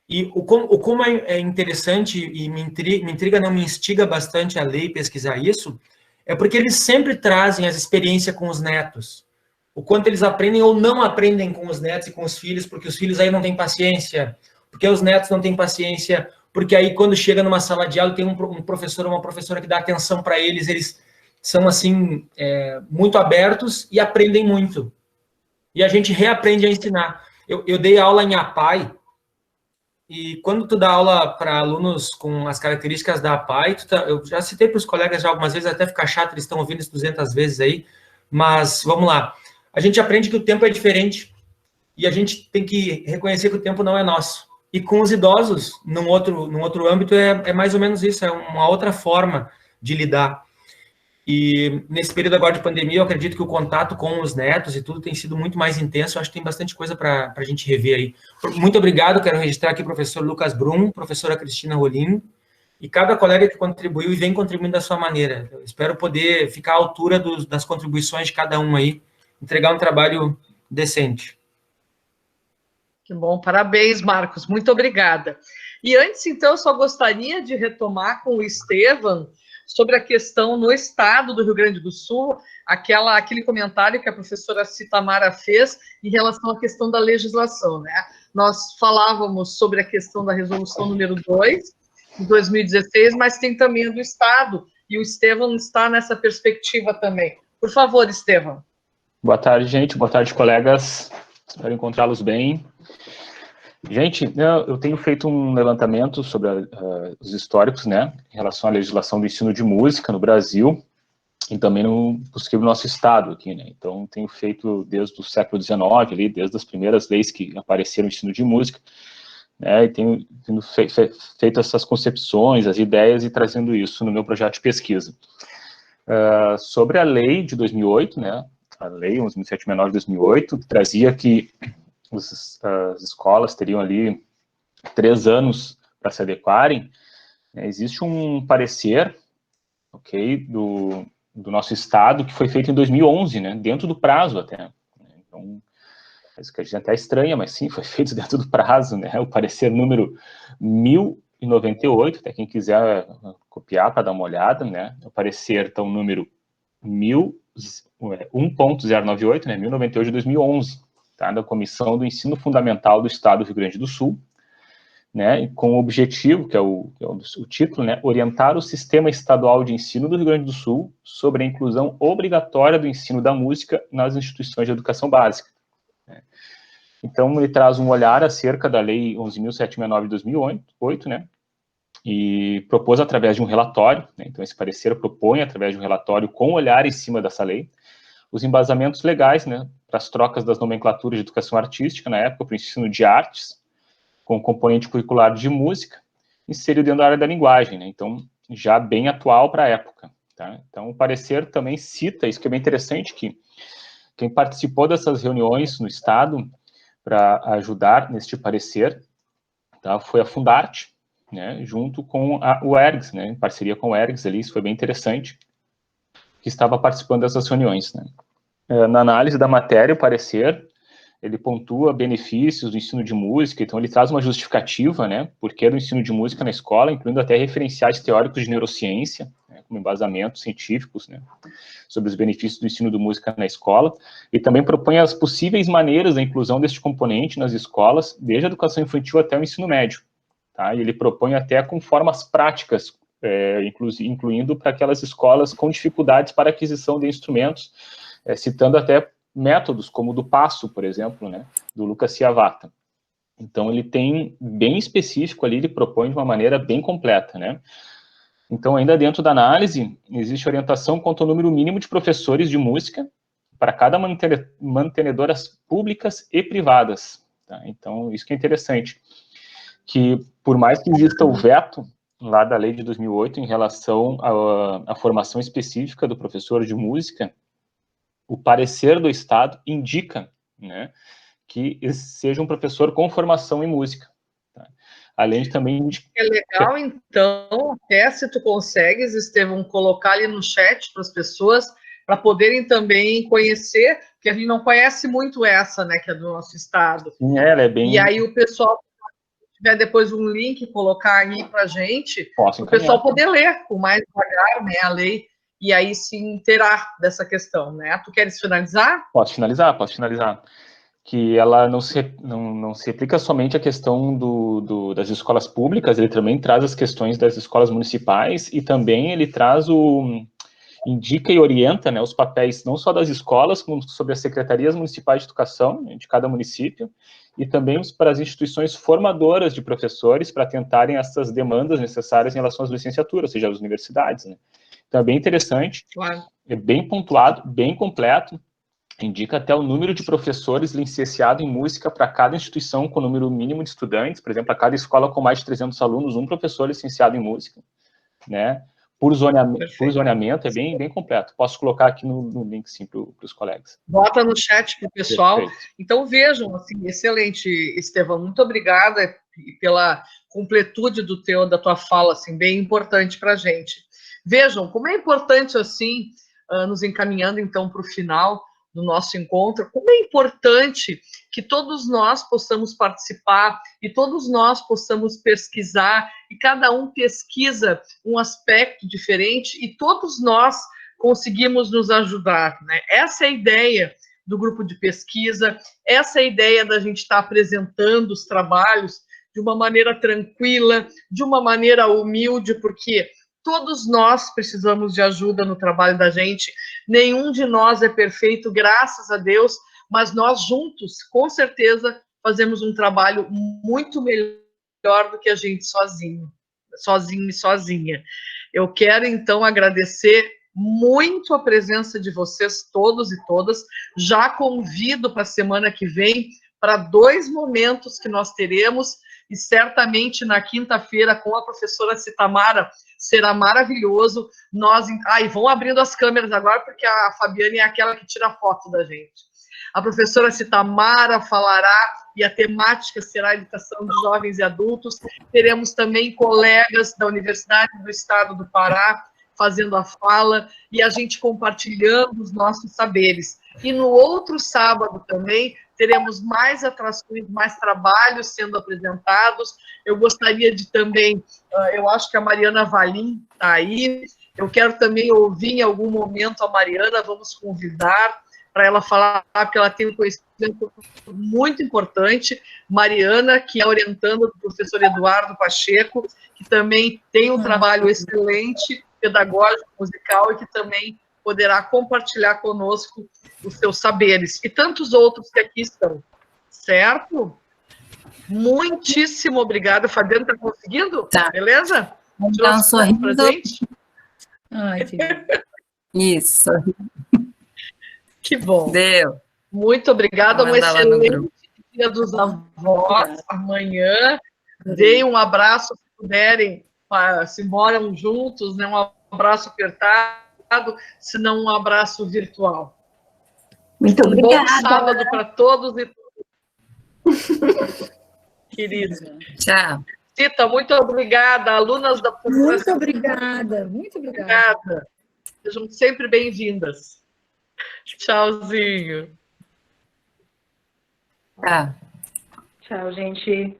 E como é interessante e me intriga, não me instiga bastante a ler e pesquisar isso, é porque eles sempre trazem as experiências com os netos. O quanto eles aprendem ou não aprendem com os netos e com os filhos, porque os filhos aí não têm paciência, porque os netos não têm paciência, porque aí quando chega numa sala de aula tem um professor ou uma professora que dá atenção para eles são assim, muito abertos e aprendem muito. E a gente reaprende a ensinar. Eu dei aula em APAE, e quando tu dá aula para alunos com as características da APAE, eu já citei para os colegas já algumas vezes, até ficar chato, eles estão ouvindo isso 200 vezes aí, mas vamos lá. A gente aprende que o tempo é diferente e a gente tem que reconhecer que o tempo não é nosso. E com os idosos, num outro âmbito, é mais ou menos isso, é uma outra forma de lidar. E nesse período agora de pandemia, eu acredito que o contato com os netos e tudo tem sido muito mais intenso. Eu acho que tem bastante coisa para a gente rever aí. Muito obrigado, quero registrar aqui o professor Lucas Brum, professora Cristina Rolim, e cada colega que contribuiu e vem contribuindo da sua maneira. Eu espero poder ficar à altura das contribuições de cada um aí, entregar um trabalho decente. Que bom, parabéns, Marcos, muito obrigada. E antes, então, eu só gostaria de retomar com o Estevam sobre a questão no estado do Rio Grande do Sul, aquele comentário que a professora Citamara fez em relação à questão da legislação, né? Nós falávamos sobre a questão da resolução número 2, de 2016, mas tem também a do estado, e o Estevam está nessa perspectiva também. Por favor, Estevam. Boa tarde, gente. Boa tarde, colegas. Espero encontrá-los bem. Gente, eu tenho feito um levantamento sobre os históricos, né, em relação à legislação do ensino de música no Brasil e também no nosso estado aqui, né. Então, tenho feito desde o século XIX, ali, desde as primeiras leis que apareceram no ensino de música, né, e tenho feito essas concepções, as ideias e trazendo isso no meu projeto de pesquisa. Sobre a lei de 2008, né, a lei 11.769 de 2008, que trazia que as escolas teriam ali 3 anos para se adequarem, né, existe um parecer, ok, do nosso estado, que foi feito em 2011, né, dentro do prazo até. Então, isso que a gente até estranha, mas sim, foi feito dentro do prazo, né, o parecer número 1098, até quem quiser copiar para dar uma olhada, né, o parecer, então, número 1.098, né, 1098 de 2011, tá, da Comissão do Ensino Fundamental do Estado do Rio Grande do Sul, né, com o objetivo, que é o título, né, orientar o sistema estadual de ensino do Rio Grande do Sul sobre a inclusão obrigatória do ensino da música nas instituições de educação básica. Né. Então, ele traz um olhar acerca da Lei 11.769 de 2008, né, e propôs através de um relatório, né, então esse parecer propõe através de um relatório com olhar em cima dessa lei, os embasamentos legais, né, para as trocas das nomenclaturas de educação artística, na época, para o ensino de artes, com componente curricular de música, inserido dentro da área da linguagem, né, então, já bem atual para a época. Tá? Então, o parecer também cita, isso que é bem interessante, que quem participou dessas reuniões no Estado para ajudar neste parecer, tá, foi a Fundarte, né, junto com o ERGS, né, em parceria com o ERGS ali, isso foi bem interessante, que estava participando dessas reuniões, né. Na análise da matéria, o parecer, ele pontua benefícios do ensino de música, então ele traz uma justificativa, né, porquê do ensino de música na escola, incluindo até referenciais teóricos de neurociência, né, como embasamentos científicos, né, sobre os benefícios do ensino de música na escola, e também propõe as possíveis maneiras da inclusão deste componente nas escolas, desde a educação infantil até o ensino médio, tá, e ele propõe até com formas práticas, incluindo para aquelas escolas com dificuldades para aquisição de instrumentos, citando até métodos como o do passo, por exemplo, né, do Lucas Ciavata. Então, ele tem bem específico ali, ele propõe de uma maneira bem completa, né. Então, ainda dentro da análise, existe orientação quanto ao número mínimo de professores de música para cada mantenedoras públicas e privadas, tá? Então, isso que é interessante, que por mais que exista o veto lá da lei de 2008 em relação à formação específica do professor de música, o parecer do Estado indica, né, que seja um professor com formação em música. Tá? Além de também... É legal, então, até se tu consegues, Estevam, colocar ali no chat para as pessoas, para poderem também conhecer, porque a gente não conhece muito essa, né, que é do nosso Estado. Sim, ela é bem... E aí o pessoal... tiver depois um link, colocar aí para a gente, o pessoal poder ler com mais devagar, né, a lei, e aí se inteirar dessa questão, né? Tu queres finalizar? Posso finalizar. Que ela não se aplica somente à questão das escolas públicas, ele também traz as questões das escolas municipais, e também ele traz indica e orienta, né, os papéis não só das escolas, como sobre as secretarias municipais de educação, né, de cada município, e também para as instituições formadoras de professores para atentarem essas demandas necessárias em relação às licenciaturas, ou seja, às universidades, né. Então é bem interessante, claro. É bem pontuado, bem completo, indica até o número de professores licenciados em música para cada instituição com número mínimo de estudantes, por exemplo, a cada escola com mais de 300 alunos, um professor licenciado em música, né, por zoneamento é bem completo. Posso colocar aqui no link, sim, para os colegas. Bota no chat para o pessoal. Perfeito. Então, vejam, assim, excelente, Estevão, muito obrigada pela completude da tua fala, assim, bem importante para a gente. Vejam, como é importante, assim, nos encaminhando, então, para o final do nosso encontro, como é importante que todos nós possamos participar e todos nós possamos pesquisar, e cada um pesquisa um aspecto diferente e todos nós conseguimos nos ajudar, né? Essa é a ideia do grupo de pesquisa, essa é a ideia da gente estar apresentando os trabalhos de uma maneira tranquila, de uma maneira humilde, porque todos nós precisamos de ajuda no trabalho da gente, nenhum de nós é perfeito, graças a Deus, mas nós juntos, com certeza, fazemos um trabalho muito melhor do que a gente sozinho e sozinha. Eu quero, então, agradecer muito a presença de vocês todos e todas, já convido para a semana que vem para 2 momentos que nós teremos, e certamente na quinta-feira com a professora Citamara será maravilhoso. Vão abrindo as câmeras agora, porque a Fabiane é aquela que tira a foto da gente. A professora Citamara falará, e a temática será a educação de jovens e adultos. Teremos também colegas da Universidade do Estado do Pará fazendo a fala, e a gente compartilhando os nossos saberes. E no outro sábado também teremos mais atrações, mais trabalhos sendo apresentados. Eu gostaria de também, eu acho que a Mariana Valim está aí, eu quero também ouvir em algum momento a Mariana, vamos convidar para ela falar, porque ela tem um conhecimento muito importante. Mariana, que é orientando o professor Eduardo Pacheco, que também tem um trabalho excelente, pedagógico, musical, e que também poderá compartilhar conosco os seus saberes, e tantos outros que aqui estão, certo? Muitíssimo obrigada. Fabiana, está conseguindo? Tá. Beleza? Então, um sorriso. Pra gente? Ai, que... Isso. Que bom. Deu. Muito obrigada. Um excelente Dia dos Avós amanhã. Deem um abraço, se puderem, se moram juntos, né? Um abraço apertado, se não um abraço virtual. Muito obrigada. Bom sábado para todos e queridos. Tchau. Cita, muito obrigada. Alunas da Muito obrigada. Muito obrigada. Sejam sempre bem-vindas. Tchauzinho. Tá. Tchau, gente.